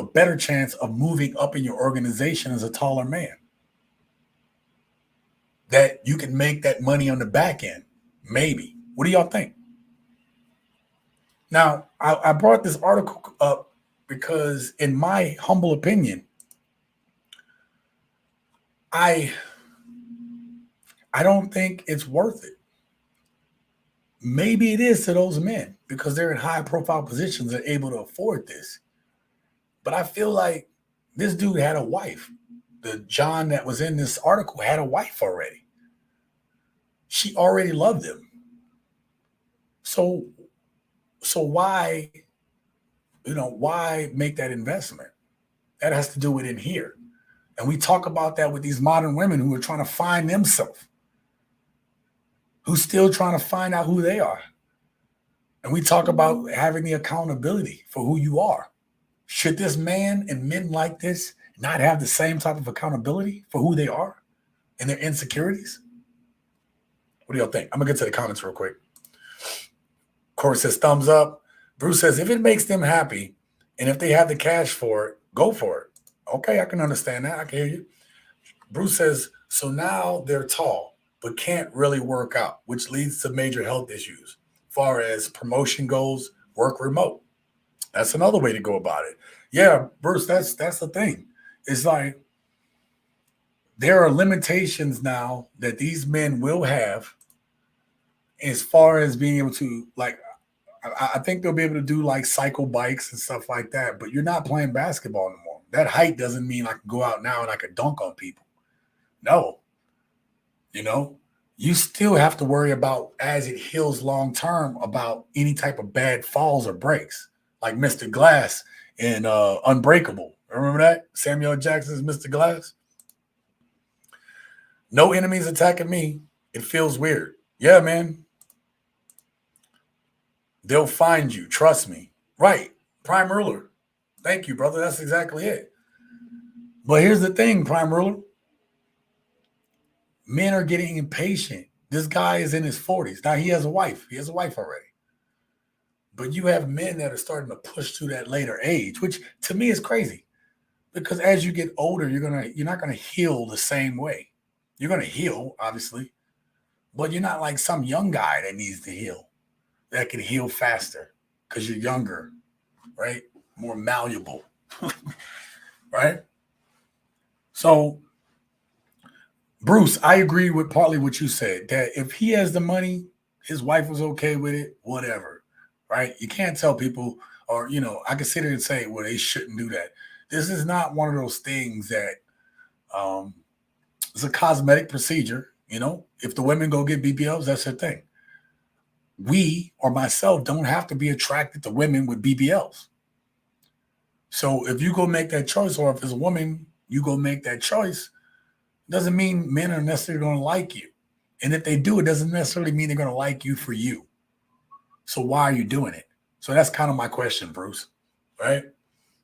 better chance of moving up in your organization as a taller man. That you can make that money on the back end. Maybe. What do y'all think? Now, I brought this article up because, in my humble opinion, I I don't think it's worth it. Maybe it is to those men because they're in high profile positions and able to afford this. But I feel like this dude had a wife. The John that was in this article had a wife already. She already loved him. So why, why make that investment? That has to do with in here. And we talk about that with these modern women who are trying to find themselves, who's still trying to find out who they are. And we talk about having the accountability for who you are. Should this man and men like this not have the same type of accountability for who they are and their insecurities? What do y'all think? I'm going to get to the comments real quick. Corey says, thumbs up. Bruce says, if it makes them happy and if they have the cash for it, go for it. Okay, I can understand that. I can hear you. Bruce says, so now they're tall, but can't really work out, which leads to major health issues. As far as promotion goes, work remote. That's another way to go about it. Yeah, Bruce, that's the thing. It's like there are limitations now that these men will have as far as being able to, like, I think they'll be able to do like cycle bikes and stuff like that, but you're not playing basketball anymore. That height doesn't mean I can go out now and I can dunk on people. No, you still have to worry about as it heals long term about any type of bad falls or breaks, like Mr. Glass in Unbreakable. Remember that? Samuel Jackson's Mr. Glass. No enemies attacking me. It feels weird. Yeah, man. They'll find you. Trust me. Right. Prime Ruler. Thank you, brother. That's exactly it. But here's the thing, Prime Ruler. Men are getting impatient. This guy is in his 40s. Now he has a wife. He has a wife already. But you have men that are starting to push to that later age, which to me is crazy. Because as you get older, you're not gonna heal the same way. You're gonna heal, obviously, but you're not like some young guy that needs to heal, that can heal faster because you're younger, right? More malleable, right? So, Bruce, I agree with partly what you said, that if he has the money, his wife was okay with it, whatever, right? You can't tell people, or, I can sit here and say, well, they shouldn't do that. This is not one of those things that it's a cosmetic procedure. If the women go get BBLs, that's their thing. We or myself don't have to be attracted to women with BBLs. So if you go make that choice, or if it's a woman, you go make that choice, doesn't mean men are necessarily going to like you. And if they do, it doesn't necessarily mean they're going to like you for you. So why are you doing it? So that's kind of my question, Bruce, right?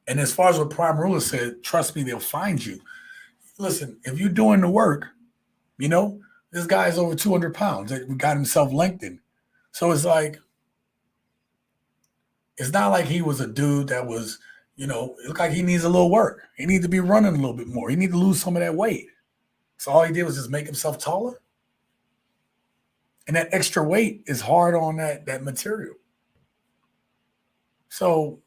And as far as what Prime Ruler said, trust me, they'll find you. Listen, if you're doing the work, this guy is over 200 pounds. He got himself lengthened. So it's like, it's not like he was a dude that was, it looked like he needs a little work. He needs to be running a little bit more. He needs to lose some of that weight. So all he did was just make himself taller. And that extra weight is hard on that material. So,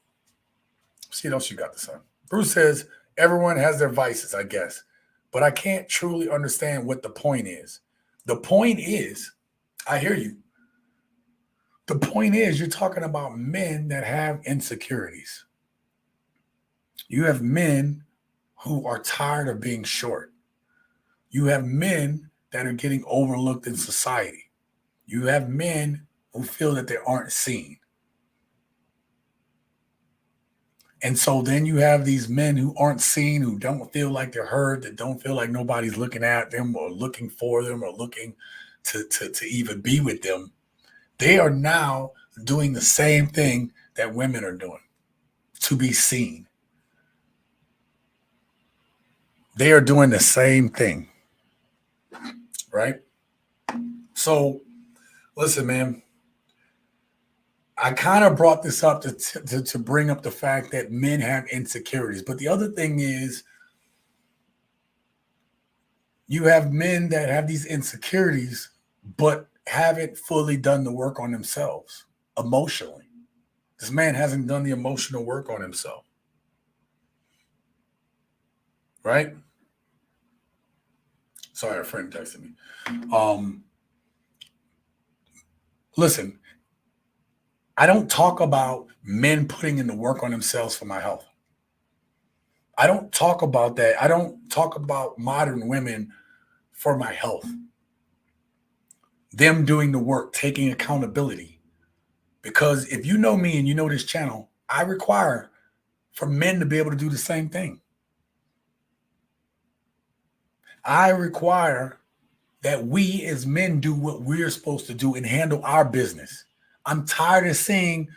see what else you got to say. Bruce says, everyone has their vices, I guess. But I can't truly understand what the point is. The point is, I hear you. The point is, you're talking about men that have insecurities. You have men who are tired of being short. You have men that are getting overlooked in society. You have men who feel that they aren't seen. And so then you have these men who aren't seen, who don't feel like they're heard, that don't feel like nobody's looking at them or looking for them or looking to even be with them. They are now doing the same thing that women are doing, to be seen. They are doing the same thing, right? So, listen, man, I kind of brought this up to bring up the fact that men have insecurities. But the other thing is, you have men that have these insecurities, but haven't fully done the work on themselves emotionally. This man hasn't done the emotional work on himself, right? Sorry, a friend texted me. Um, Listen, I don't talk about men putting in the work on themselves for my health. I don't talk about that. I don't talk about modern women for my health. Them doing the work, taking accountability. Because if you know me and you know this channel, I require for men to be able to do the same thing. I require that we as men do what we're supposed to do and handle our business. I'm tired of seeing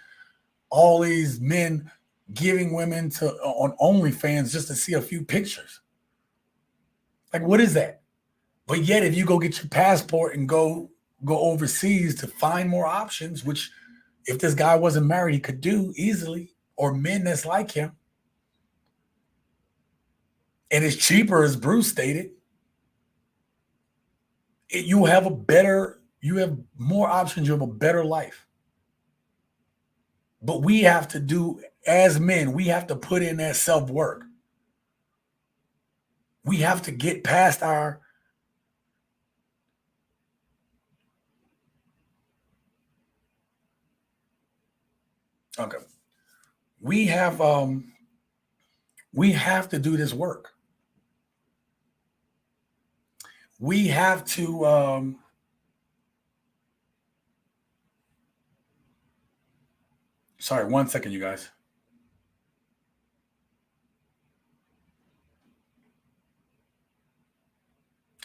all these men giving women to on OnlyFans just to see a few pictures. Like, what is that? But yet, if you go get your passport and go overseas to find more options, which if this guy wasn't married, he could do easily, or men that's like him, and it's cheaper, as Bruce stated, you have you have more options, you have a better life. But we have to do, as men, we have to put in that self work. We have to get past our okay. We have we have to do this work. We have to sorry, 1 second, you guys.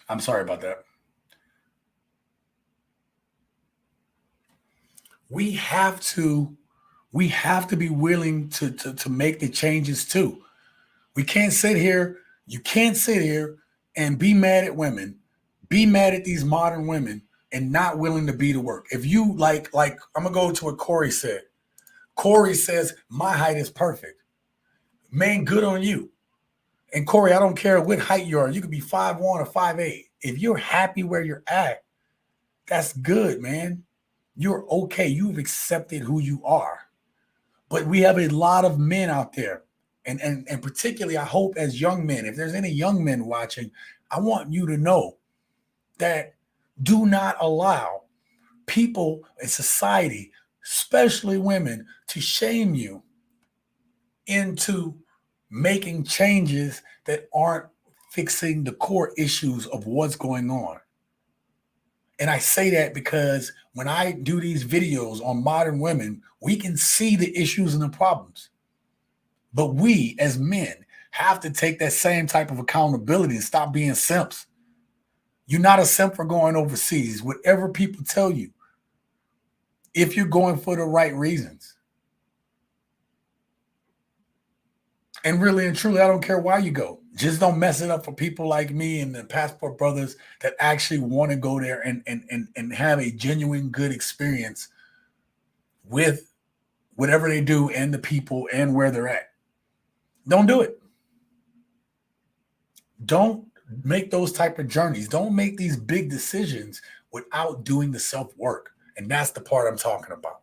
I'm sorry about that. We have to we have to be willing to make the changes too. We can't sit here, you can't sit here and be mad at women, be mad at these modern women and not willing to be the work. If you like I'm gonna go to what Corey said. Corey says my height is perfect. Man, good on you. And Corey, I don't care what height you are. You could be 5'1" or 5'8". If you're happy where you're at, that's good, man. You're okay. You've accepted who you are. But we have a lot of men out there. And particularly, I hope as young men, if there's any young men watching, I want you to know that do not allow people in society, especially women, to shame you into making changes that aren't fixing the core issues of what's going on. And I say that because when I do these videos on modern women, we can see the issues and the problems. But we as men have to take that same type of accountability and stop being simps. You're not a simp for going overseas, whatever people tell you, if you're going for the right reasons. And really and truly, I don't care why you go. Just don't mess it up for people like me and the passport brothers that actually want to go there and have a genuine good experience with whatever they do and the people and where they're at. Don't do it. Don't make those type of journeys. Don't make these big decisions without doing the self work. And that's the part I'm talking about.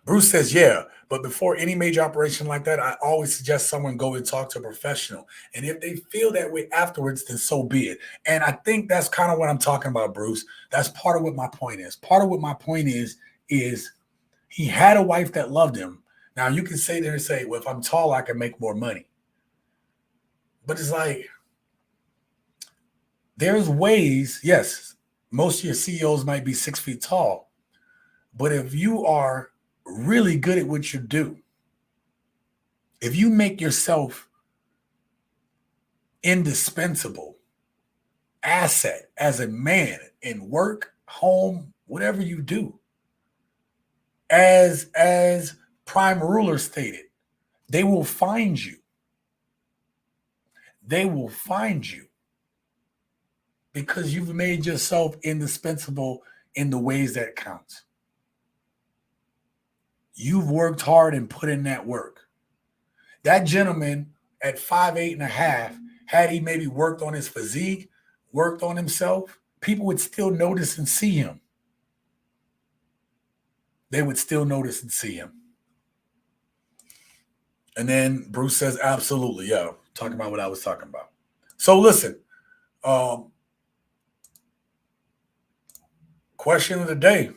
Bruce says, yeah, but before any major operation like that, I always suggest someone go and talk to a professional. And if they feel that way afterwards, then so be it. And I think that's kind of what I'm talking about, Bruce. That's part of what my point is. Part of what my point is he had a wife that loved him. Now you can say there and say, well, if I'm tall, I can make more money. But it's like, there's ways, yes, most of your CEOs might be 6 feet tall. But if you are really good at what you do, if you make yourself indispensable asset as a man in work, home, whatever you do, as Prime Ruler stated, they will find you. They will find you because you've made yourself indispensable in the ways that counts. You've worked hard and put in that work. That gentleman at 5'8" and a half, had he maybe worked on his physique, worked on himself, people would still notice and see him. They would still notice and see him. And then Bruce says, absolutely. Yeah, talking about what I was talking about. So listen, question of the day.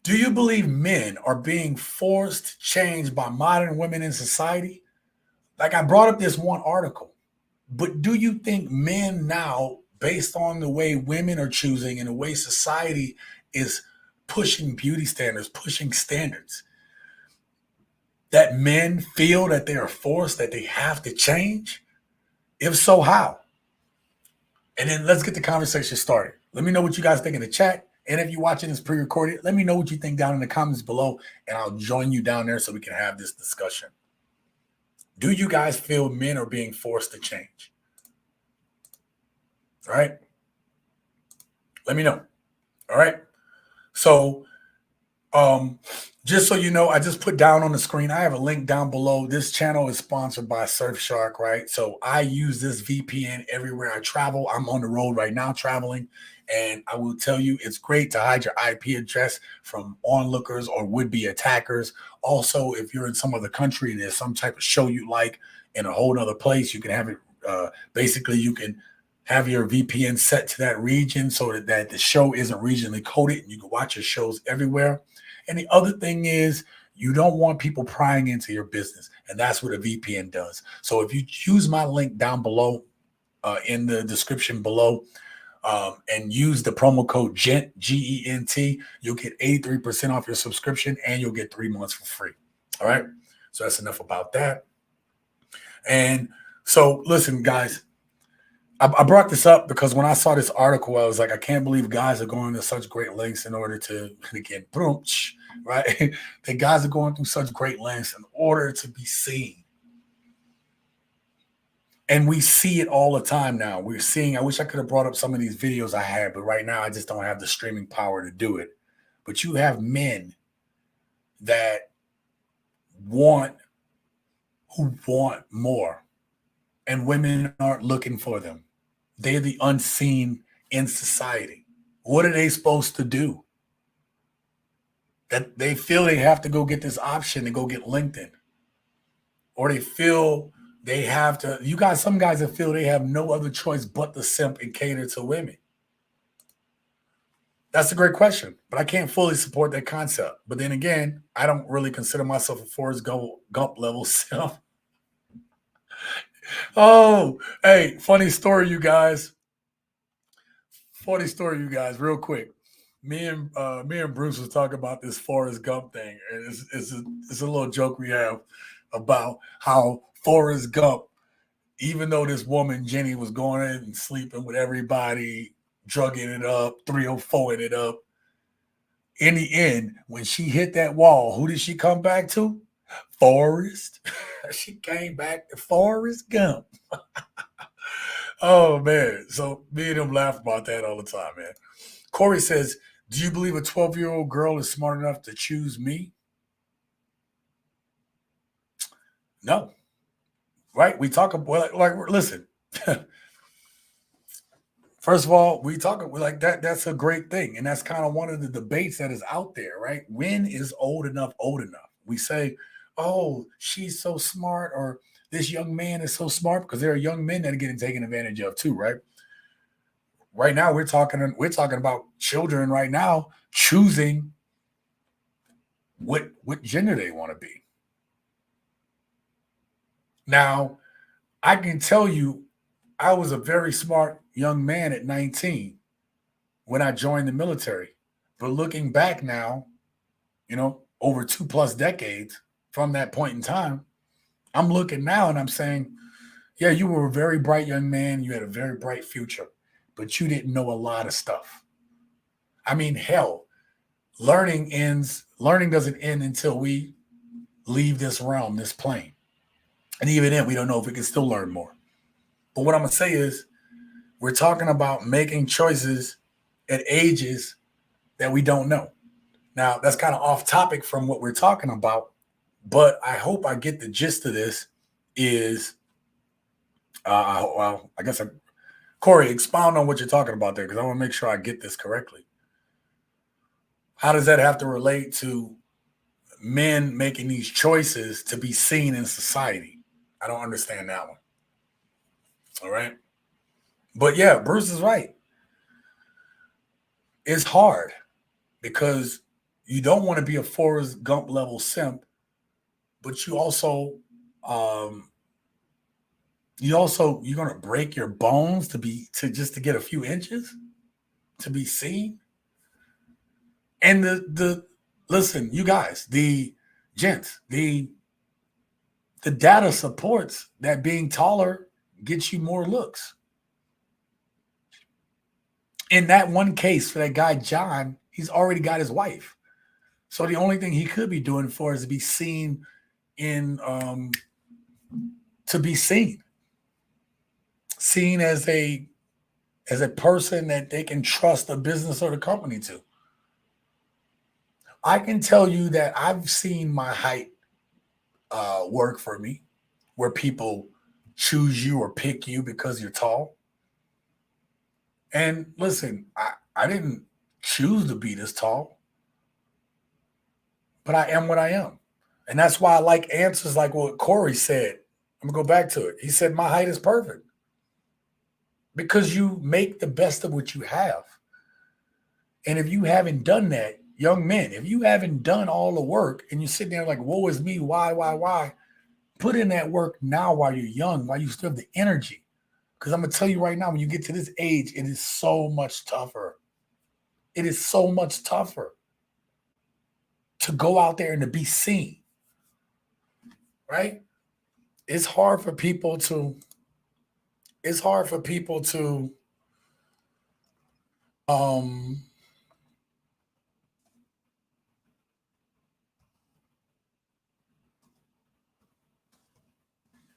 Do you believe men are being forced to change by modern women in society? Like I brought up this one article, but do you think men now, based on the way women are choosing and the way society is pushing beauty standards, pushing standards, that men feel that they are forced, that they have to change? If so, how? And then let's get the conversation started. Let me know what you guys think in the chat. And if you're watching this pre-recorded, let me know what you think down in the comments below, and I'll join you down there so we can have this discussion. Do you guys feel men are being forced to change? All right. Let me know. All right. So, just so you know, I just put down on the screen, I have a link down below. This channel is sponsored by Surfshark, right? So I use this VPN everywhere I travel. I'm on the road right now traveling, and I will tell you, it's great to hide your IP address from onlookers or would-be attackers. Also, if you're in some other country and there's some type of show you like in a whole other place, you can have it, basically you can have your VPN set to that region so that the show isn't regionally coded and you can watch your shows everywhere. And the other thing is, you don't want people prying into your business, and that's what a VPN does. So if you use my link down below in the description below and use the promo code GENT, G-E-N-T, you'll get 83% off your subscription and you'll get 3 months for free. All right? So that's enough about that. And so listen, guys, I brought this up because when I saw this article, I was like, I can't believe guys are going to such great lengths in order to, again, right? The guys are going through such great lengths in order to be seen. And we see it all the time now. We're seeing, I wish I could have brought up some of these videos I had, but right now I just don't have the streaming power to do it. But you have men that who want more, and women aren't looking for them. They're the unseen in society. What are they supposed to do? That they feel they have to go get this option to go get LinkedIn. Or they feel they have to, some guys that feel they have no other choice but to simp and cater to women. That's a great question, but I can't fully support that concept. But then again, I don't really consider myself a Forrest Gump level simp. Oh, hey, funny story, you guys. Real quick. Me and Bruce was talking about this Forrest Gump thing, and it's a little joke we have about how Forrest Gump, even though this woman Jenny was going in and sleeping with everybody, drugging it up, 304ing it up, in the end, when she hit that wall, who did she come back to? Forrest. She came back to Forrest Gump. Oh, man. So me and him laugh about that all the time, man. Corey says, do you believe a 12-year-old girl is smart enough to choose me? No. Right? We talk about, listen. First of all, we're like that. That's a great thing. And that's kind of one of the debates that is out there, right? When is old enough? We say, oh, she's so smart, or this young man is so smart, because there are young men that are getting taken advantage of too, right? Right now, we're talking about children right now choosing what gender they want to be. Now, I can tell you, I was a very smart young man at 19 when I joined the military. But looking back now, over 2+ decades from that point in time, I'm looking now and I'm saying, yeah, you were a very bright young man. You had a very bright future, but you didn't know a lot of stuff. I mean, hell, learning doesn't end until we leave this realm, this plane. And even then, we don't know if we can still learn more. But what I'm going to say is, we're talking about making choices at ages that we don't know. Now, that's kind of off topic from what we're talking about, but I hope I get the gist of this is, I guess Corey, expound on what you're talking about there because I want to make sure I get this correctly. How does that have to relate to men making these choices to be seen in society? I don't understand that one. All right. But yeah, Bruce is right. It's hard because you don't want to be a Forrest Gump level simp, but um you're gonna break your bones to just to get a few inches to be seen. And the listen, you guys, the gents, the data supports that being taller gets you more looks. In that one case for that guy John, he's already got his wife. So the only thing he could be doing for is to be seen in to be seen as a person that they can trust the business or the company to. I can tell you that I've seen my height work for me, where people choose you or pick you because you're tall. And listen, I didn't choose to be this tall, but I am what I am. And that's why I like answers like what Corey said. I'm gonna go back to it. He said, my height is perfect because you make the best of what you have. And if you haven't done that, young men, if you haven't done all the work and you're sitting there like, woe is me, why? Put in that work now while you're young, while you still have the energy. Because I'm going to tell you right now, when you get to this age, it is so much tougher. It is so much tougher to go out there and to be seen, right? It's hard for people to, it's hard for people to, um,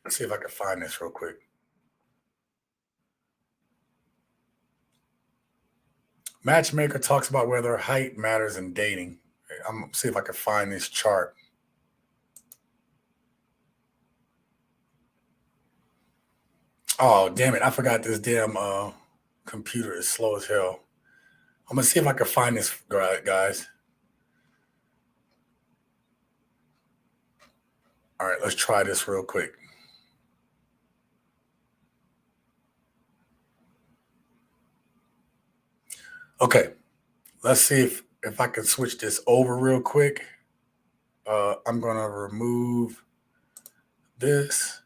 let's see if I can find this real quick. Matchmaker talks about whether height matters in dating. I'm gonna see if I can find this chart. Oh, damn it. I forgot this damn computer is slow as hell. I'm gonna see if I can find this, guys. All right, let's try this real quick. Okay, let's see if I can switch this over real quick. I'm gonna remove this.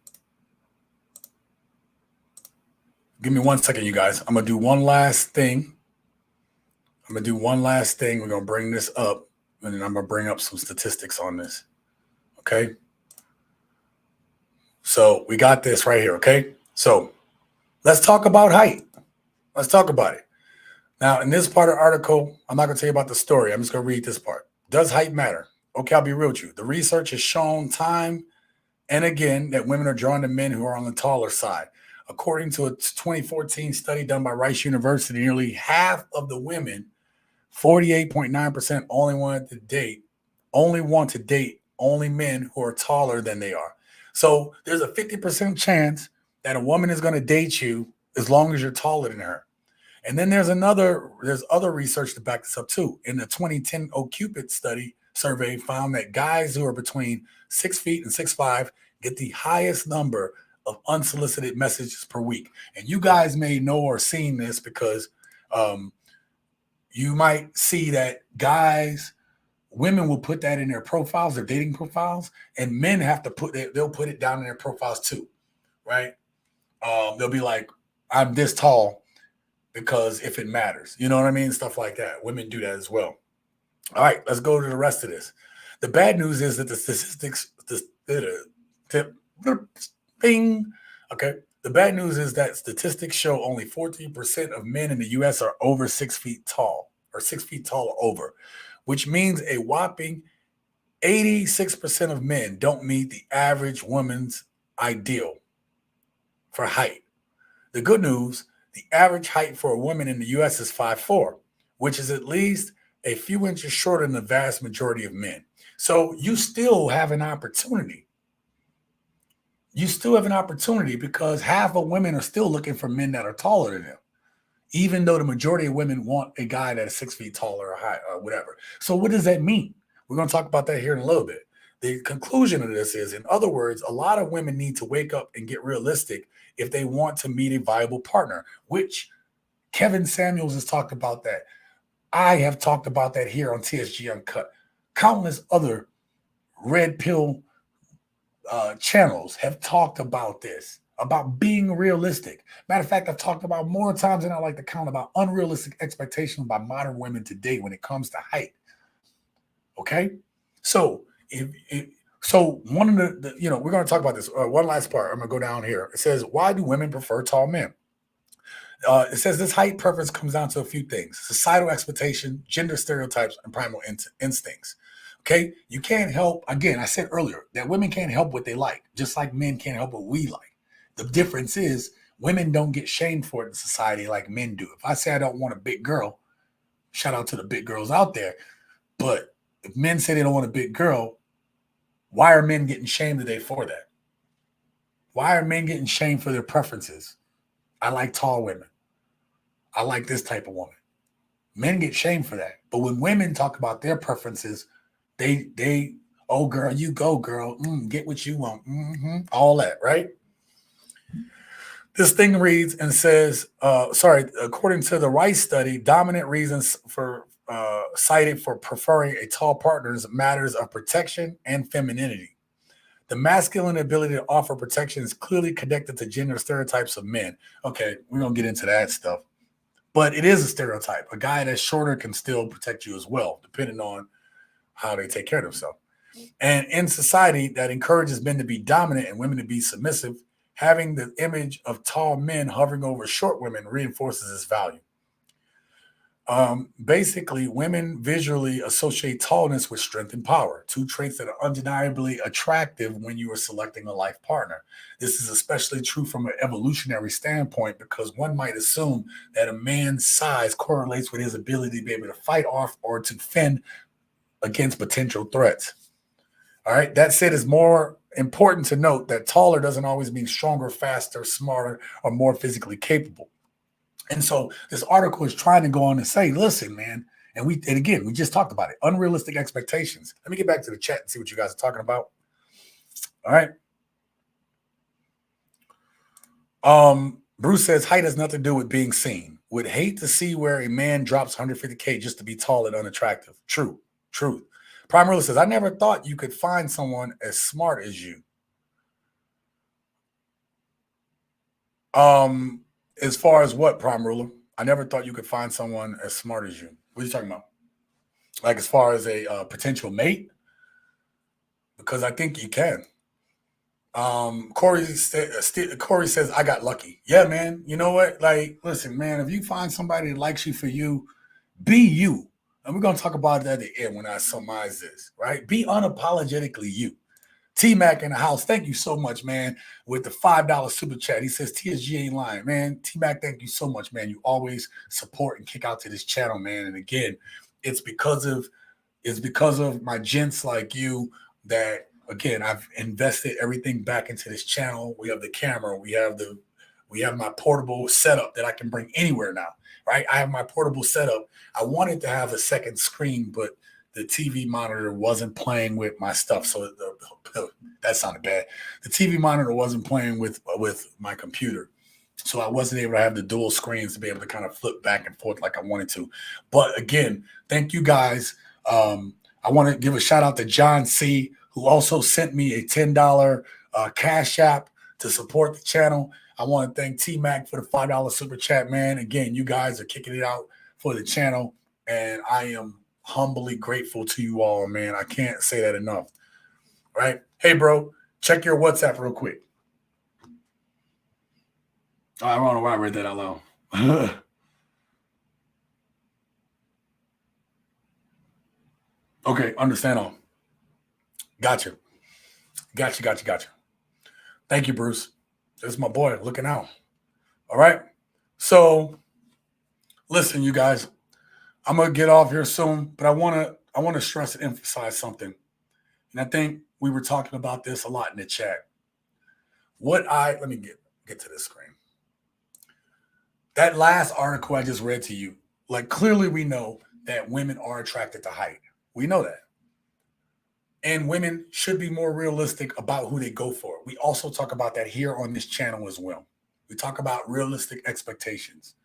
Give me 1 second, you guys. I'm gonna do one last thing. I'm gonna do one last thing. We're gonna bring this up, and then I'm gonna bring up some statistics on this. Okay. So we got this right here. Okay. So let's talk about height. Let's talk about it. Now, in this part of the article, I'm not going to tell you about the story. I'm just going to read this part. Does height matter? Okay, I'll be real with you. The research has shown time and again that women are drawn to men who are on the taller side. According to a 2014 study done by Rice University, nearly half of the women, 48.9%, only want to date only men who are taller than they are. So there's a 50% chance that a woman is going to date you as long as you're taller than her. And then there's other research to back this up too. In the 2010 OCupid study survey found that guys who are between 6 feet and 6'5" get the highest number of unsolicited messages per week. And you guys may know or seen this because um, you might see that women will put that in their profiles, their dating profiles, and men have to they'll put it down in their profiles too, right? They'll be like, I'm this tall because if it matters, you know what I mean? Stuff like that. Women do that as well. All right, let's go to the rest of this. The bad news is that the statistics, tip, bing. Okay. The bad news is that statistics show only 14% of men in the US are over 6 feet tall or 6 feet tall or over, which means a whopping 86% of men don't meet the average woman's ideal for height. The good news, the average height for a woman in the US is 5'4", which is at least a few inches shorter than the vast majority of men. So you still have an opportunity. you still have an opportunity because half of women are still looking for men that are taller than them, even though the majority of women want a guy that is 6 feet taller or high or whatever. So, what does that mean? We're going to talk about that here in a little bit. The conclusion of this is, in other words, a lot of women need to wake up and get realistic if they want to meet a viable partner, which Kevin Samuels has talked about that. I have talked about that here on TSG Uncut. Countless other red pill channels have talked about this, about being realistic. Matter of fact, I've talked about more times than I like to count about unrealistic expectations by modern women today when it comes to height. Okay, so so one of we're going to talk about this. One last part. I'm going to go down here. It says, why do women prefer tall men? It says this height preference comes down to a few things: societal expectation, gender stereotypes, and primal instincts. Okay, you can't help. Again, I said earlier that women can't help what they like, just like men can't help what we like. The difference is women don't get shamed for it in society like men do. If I say I don't want a big girl, shout out to the big girls out there. But if men say they don't want a big girl, why are men getting shamed today for that? Why are men getting shamed for their preferences? I like tall women. I like this type of woman. Men get shamed for that. But when women talk about their preferences, they oh girl, you go girl, get what you want, all that, right? This thing reads and says, according to the Rice study, dominant reasons for cited for preferring a tall partner is matters of protection and femininity. The masculine ability to offer protection is clearly connected to gender stereotypes of men. Okay, we're gonna get into that stuff. But it is a stereotype. A guy that's shorter can still protect you as well, depending on how they take care of themselves. And in society that encourages men to be dominant and women to be submissive, having the image of tall men hovering over short women reinforces its value. Basically, women visually associate tallness with strength and power, two traits that are undeniably attractive when you are selecting a life partner. This is especially true from an evolutionary standpoint because one might assume that a man's size correlates with his ability to be able to fight off or to fend against potential threats. All right. That said, it's more important to note that taller doesn't always mean stronger, faster, smarter, or more physically capable. And so this article is trying to go on and say, listen, man, and again, we just talked about it, unrealistic expectations. Let me get back to the chat and see what you guys are talking about. All right. Bruce says height has nothing to do with being seen. Would hate to see where a man drops 150K just to be tall and unattractive. True. Truth. Prime Ruler says, I never thought you could find someone as smart as you. As far as what, Prime Ruler? I never thought you could find someone as smart as you. What are you talking about? Like as far as a potential mate? Because I think you can. Corey says, I got lucky. Yeah, man. You know what? Like, listen, man, if you find somebody that likes you for you, be you. And we're going to talk about that at the end when I summarize this, right? Be unapologetically you. T Mac in the house, thank you so much, man, with the $5 super chat. He says, TSG ain't lying, man. T Mac, thank you so much, man. You always support and kick out to this channel, man. And again, it's because of my gents like you that, again, I've invested everything back into this channel. We have the camera, we have my portable setup that I can bring anywhere now, right? I have my portable setup. I wanted to have a second screen, but the TV monitor wasn't playing with my stuff. So that sounded bad. The TV monitor wasn't playing with my computer. So I wasn't able to have the dual screens to be able to kind of flip back and forth like I wanted to. But again, thank you guys. I want to give a shout out to John C., who also sent me a $10 Cash App to support the channel. I want to thank T Mac for the $5 super chat, man. Again, you guys are kicking it out for the channel, and I am humbly grateful to you all, man. I can't say that enough. Right? Hey, bro, check your WhatsApp real quick. I don't know why I read that out loud. Okay, understand all. Gotcha. Thank you, Bruce. This is my boy looking out. All right. So listen, you guys, I'm gonna get off here soon, but I wanna stress and emphasize something. And I think we were talking about this a lot in the chat. Let me get to this screen. That last article I just read to you, like clearly we know that women are attracted to height. We know that. And women should be more realistic about who they go for. We also talk about that here on this channel as well. We talk about realistic expectations.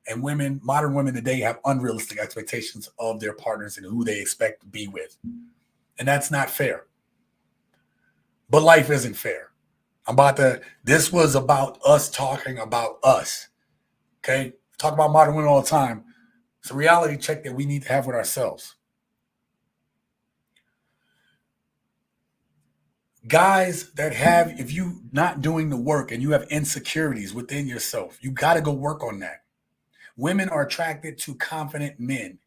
And women, modern women today, have unrealistic expectations of their partners and who they expect to be with. And that's not fair. But life isn't fair. This was about us talking about us. Okay? Talk about modern women all the time. It's a reality check that we need to have with ourselves. Guys that have, if you not doing the work and you have insecurities within yourself, you got to go work on that. Women are attracted to confident men.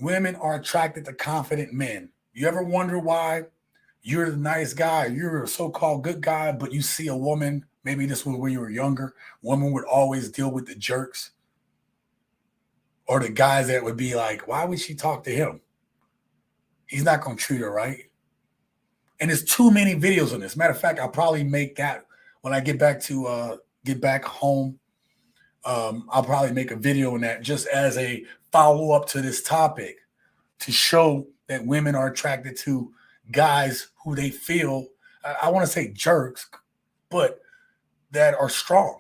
Women are attracted to confident men. You ever wonder why you're the nice guy, you're a so-called good guy, but you see a woman, maybe this was when you were younger, women would always deal with the jerks or the guys that would be like, why would she talk to him? He's not going to treat her right. And there's too many videos on this. Matter of fact, I'll probably make that when I get back home. I'll probably make a video on that just as a follow-up to this topic to show that women are attracted to guys who they feel, I want to say jerks, but that are strong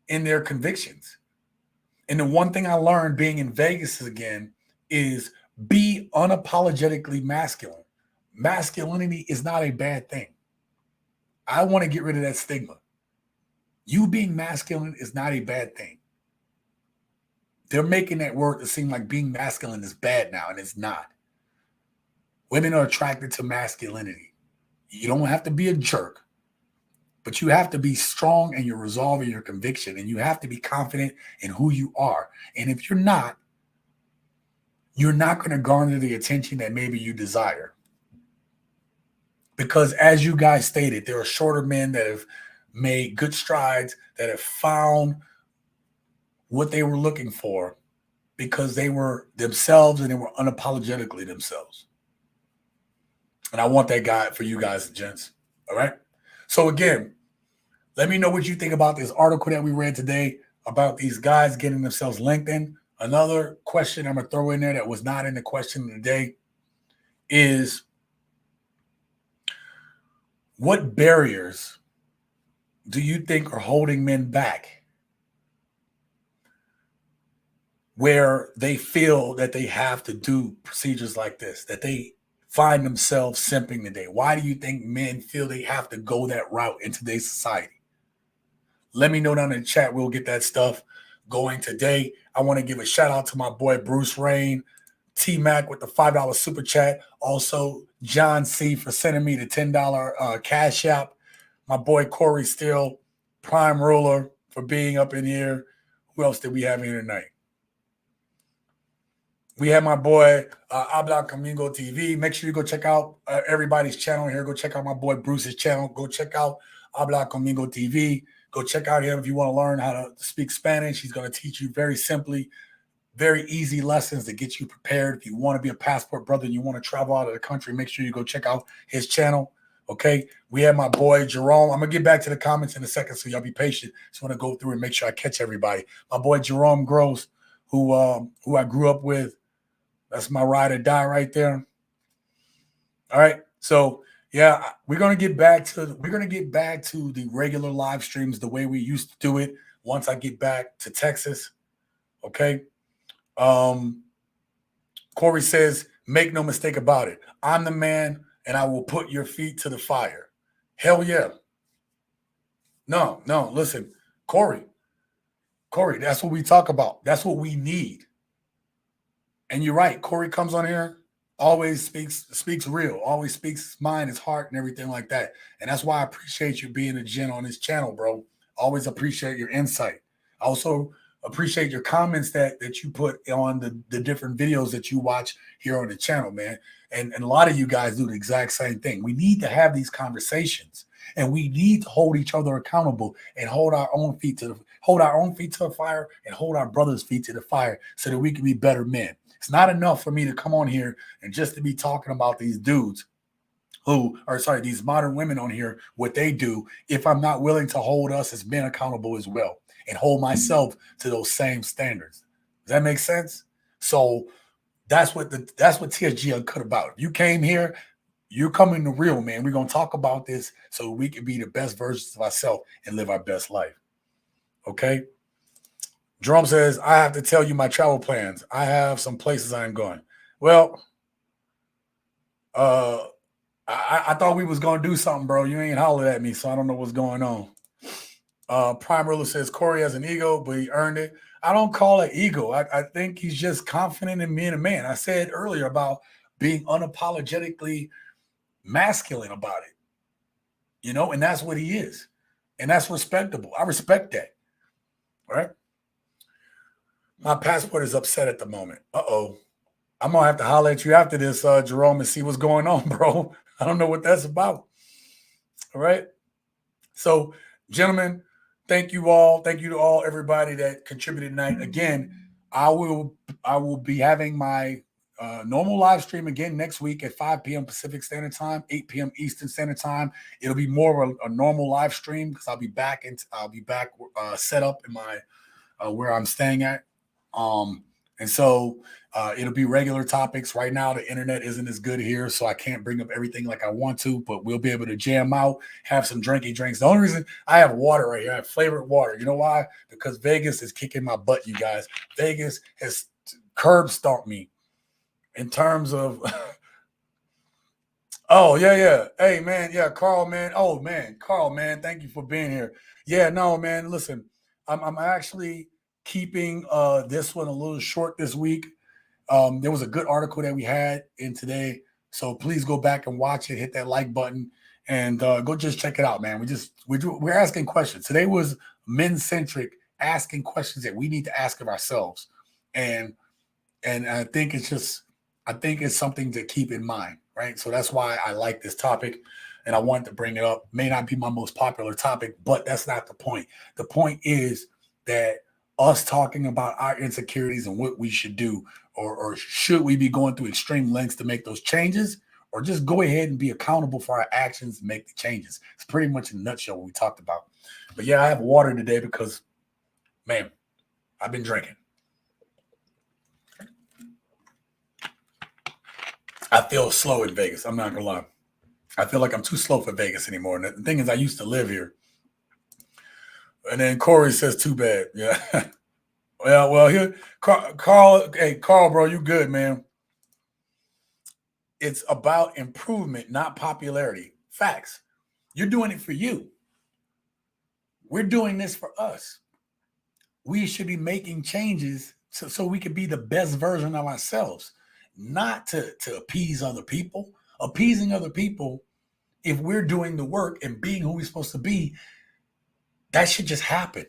in their convictions. And the one thing I learned being in Vegas again is be unapologetically masculine. Masculinity is not a bad thing. I want to get rid of that stigma. You being masculine is not a bad thing. They're making that word to seem like being masculine is bad now, and it's not. Women are attracted to masculinity. You don't have to be a jerk, but you have to be strong in your resolve and your conviction, and you have to be confident in who you are. And if you're not going to garner the attention that maybe you desire. Because as you guys stated, there are shorter men that have made good strides, that have found what they were looking for because they were themselves and they were unapologetically themselves. And I want that guy for you guys, gents. All right. So again, let me know what you think about this article that we read today about these guys getting themselves LinkedIn. Another question I'm going to throw in there that was not in the question of the day is, what barriers do you think are holding men back where they feel that they have to do procedures like this, that they find themselves simping today? Why do you think men feel they have to go that route in today's society? Let me know down in the chat. We'll get that stuff going today. I want to give a shout out to my boy Bruce Rain, T-Mac with the $5 super chat. Also, John C for sending me the $10 cash app. My boy Corey Steele, Prime Ruler for being up in here. Who else did we have here tonight? We have my boy Habla Conmigo TV. Make sure you go check out everybody's channel here. Go check out my boy Bruce's channel. Go check out Habla Conmigo TV. Go check out him if you want to learn how to speak Spanish. He's going to teach you very simply, very easy lessons to get you prepared. If you want to be a passport brother and you want to travel out of the country, make sure you go check out his channel. Okay. We have my boy Jerome. I'm going to get back to the comments in a second, so y'all be patient. Just want to go through and make sure I catch everybody. My boy Jerome Gross, who I grew up with. That's my ride or die right there. All right. So yeah, we're gonna get back to the regular live streams the way we used to do it once I get back to Texas. Okay. Corey says, make no mistake about it. I'm the man and I will put your feet to the fire. Hell yeah. No, listen, Corey, that's what we talk about. That's what we need. And you're right. Corey comes on here, always speaks real, always speaks his mind, his heart, and everything like that. And that's why I appreciate you being a gen on this channel, bro. Always appreciate your insight. I also appreciate your comments that you put on the different videos that you watch here on the channel, man. And a lot of you guys do the exact same thing. We need to have these conversations, and we need to hold each other accountable and hold our own feet to the fire and hold our brothers' feet to the fire so that we can be better men. It's not enough for me to come on here and just to be talking about these dudes these modern women on here, what they do, if I'm not willing to hold us as men accountable as well and hold myself to those same standards. Does that make sense? So that's what TSG Uncut about. If you came here, you're coming to real, man. We're gonna talk about this so we can be the best versions of ourselves and live our best life. Okay. Jerome says, I have to tell you my travel plans. I have some places I'm going. Well, I thought we was gonna do something, bro. You ain't hollered at me, so I don't know what's going on. Prime Ruler says Corey has an ego, but he earned it. I don't call it ego. I think he's just confident in being a man. I said earlier about being unapologetically masculine about it, and that's what he is. And that's respectable. I respect that. Right? My passport is upset at the moment. Uh-oh. I'm going to have to holler at you after this, Jerome, and see what's going on, bro. I don't know what that's about. All right? So, gentlemen, thank you all. Thank you to everybody that contributed tonight. Again, I will be having my normal live stream again next week at 5 p.m. Pacific Standard Time, 8 p.m. Eastern Standard Time. It'll be more of a normal live stream because I'll be back set up in my where I'm staying at. And so it'll be regular topics. Right now, the internet isn't as good here, so I can't bring up everything like I want to, but we'll be able to jam out, have some drinky drinks. The only reason I have water right here, I have flavored water. You know why? Because Vegas is kicking my butt, you guys. Vegas has curb stomped me in terms of oh, yeah. Hey, man. Yeah, Carl, man. Oh, man. Carl, man. Thank you for being here. Yeah, no, man. Listen, I'm actually keeping this one a little short this week. There was a good article that we had in today. So please go back and watch it. Hit that like button and go just check it out, man. We're asking questions. Today was men-centric, asking questions that we need to ask of ourselves. And I think it's something to keep in mind, right? So that's why I like this topic and I wanted to bring it up. May not be my most popular topic, but that's not the point. The point is that us talking about our insecurities and what we should do, or should we be going through extreme lengths to make those changes, or just go ahead and be accountable for our actions and make the changes. It's pretty much in a nutshell what we talked about. But yeah, I have water today because, man, I've been drinking. I feel slow in Vegas. I'm not gonna lie. I feel like I'm too slow for Vegas anymore. And the thing is, I used to live here. And then Corey says, "Too bad." Yeah. well, here, Carl. Hey, Carl, bro, you good, man? It's about improvement, not popularity. Facts. You're doing it for you. We're doing this for us. We should be making changes so we can be the best version of ourselves, not to appease other people. Appeasing other people, if we're doing the work and being who we're supposed to be, that should just happen.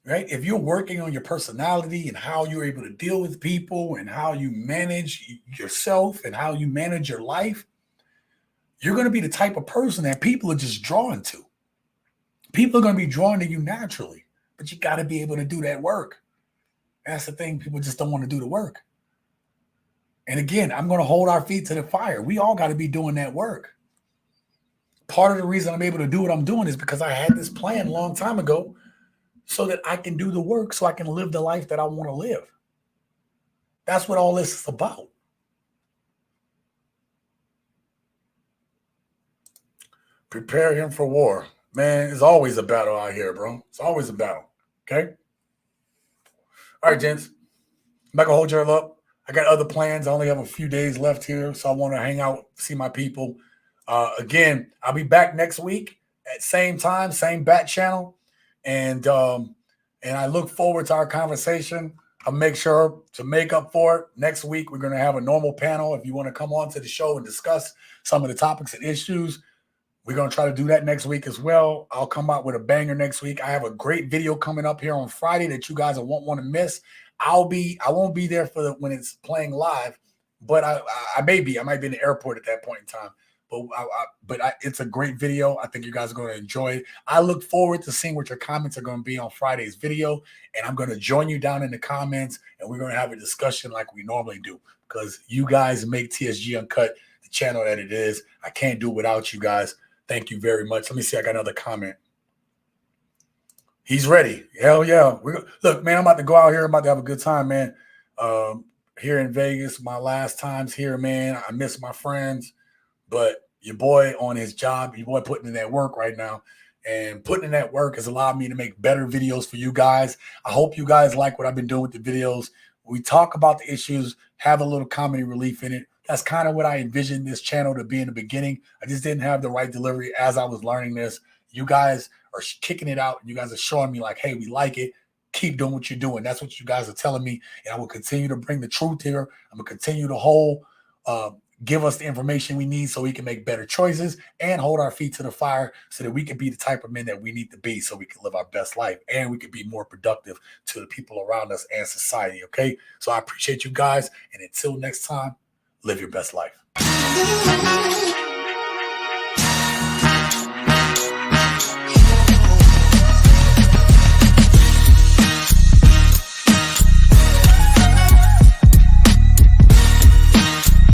Right? If you're working on your personality and how you're able to deal with people and how you manage yourself and how you manage your life, you're going to be the type of person that people are just drawn to. People are going to be drawn to you naturally, but you got to be able to do that work. That's the thing. People just don't want to do the work. And again, I'm going to hold our feet to the fire. We all got to be doing that work. Part of the reason I'm able to do what I'm doing is because I had this plan a long time ago so that I can do the work, so I can live the life that I want to live. That's what all this is about. Prepare him for war. Man, it's always a battle out here, bro. It's always a battle. Okay? All right, gents. I'm not going to hold you up. I got other plans. I only have a few days left here, so I want to hang out, see my people. Again, I'll be back next week at same time, same bat channel. And I look forward to our conversation. I'll make sure to make up for it. Next week, we're going to have a normal panel. If you want to come on to the show and discuss some of the topics and issues, we're going to try to do that next week as well. I'll come out with a banger next week. I have a great video coming up here on Friday that you guys won't want to miss. I won't be there when it's playing live, but I may be. I might be in the airport at that point in time. But it's a great video. I think you guys are going to enjoy it. I look forward to seeing what your comments are going to be on Friday's video, and I'm going to join you down in the comments, and we're going to have a discussion like we normally do because you guys make TSG Uncut the channel that it is. I can't do it without you guys. Thank you very much. Let me see. I got another comment. He's ready. Hell yeah. Look, man, I'm about to go out here. I'm about to have a good time, man. Here in Vegas, my last times here, man. I miss my friends, but your boy on his job, your boy putting in that work right now. And putting in that work has allowed me to make better videos for you guys. I hope you guys like what I've been doing with the videos. We talk about the issues, have a little comedy relief in it. That's kind of what I envisioned this channel to be in the beginning. I just didn't have the right delivery as I was learning this. You guys are kicking it out. You guys are showing me like, hey, we like it. Keep doing what you're doing. That's what you guys are telling me. And I will continue to bring the truth here. I'm going to continue to give us the information we need so we can make better choices and hold our feet to the fire so that we can be the type of men that we need to be so we can live our best life and we can be more productive to the people around us and society. Okay. So I appreciate you guys. And until next time, live your best life.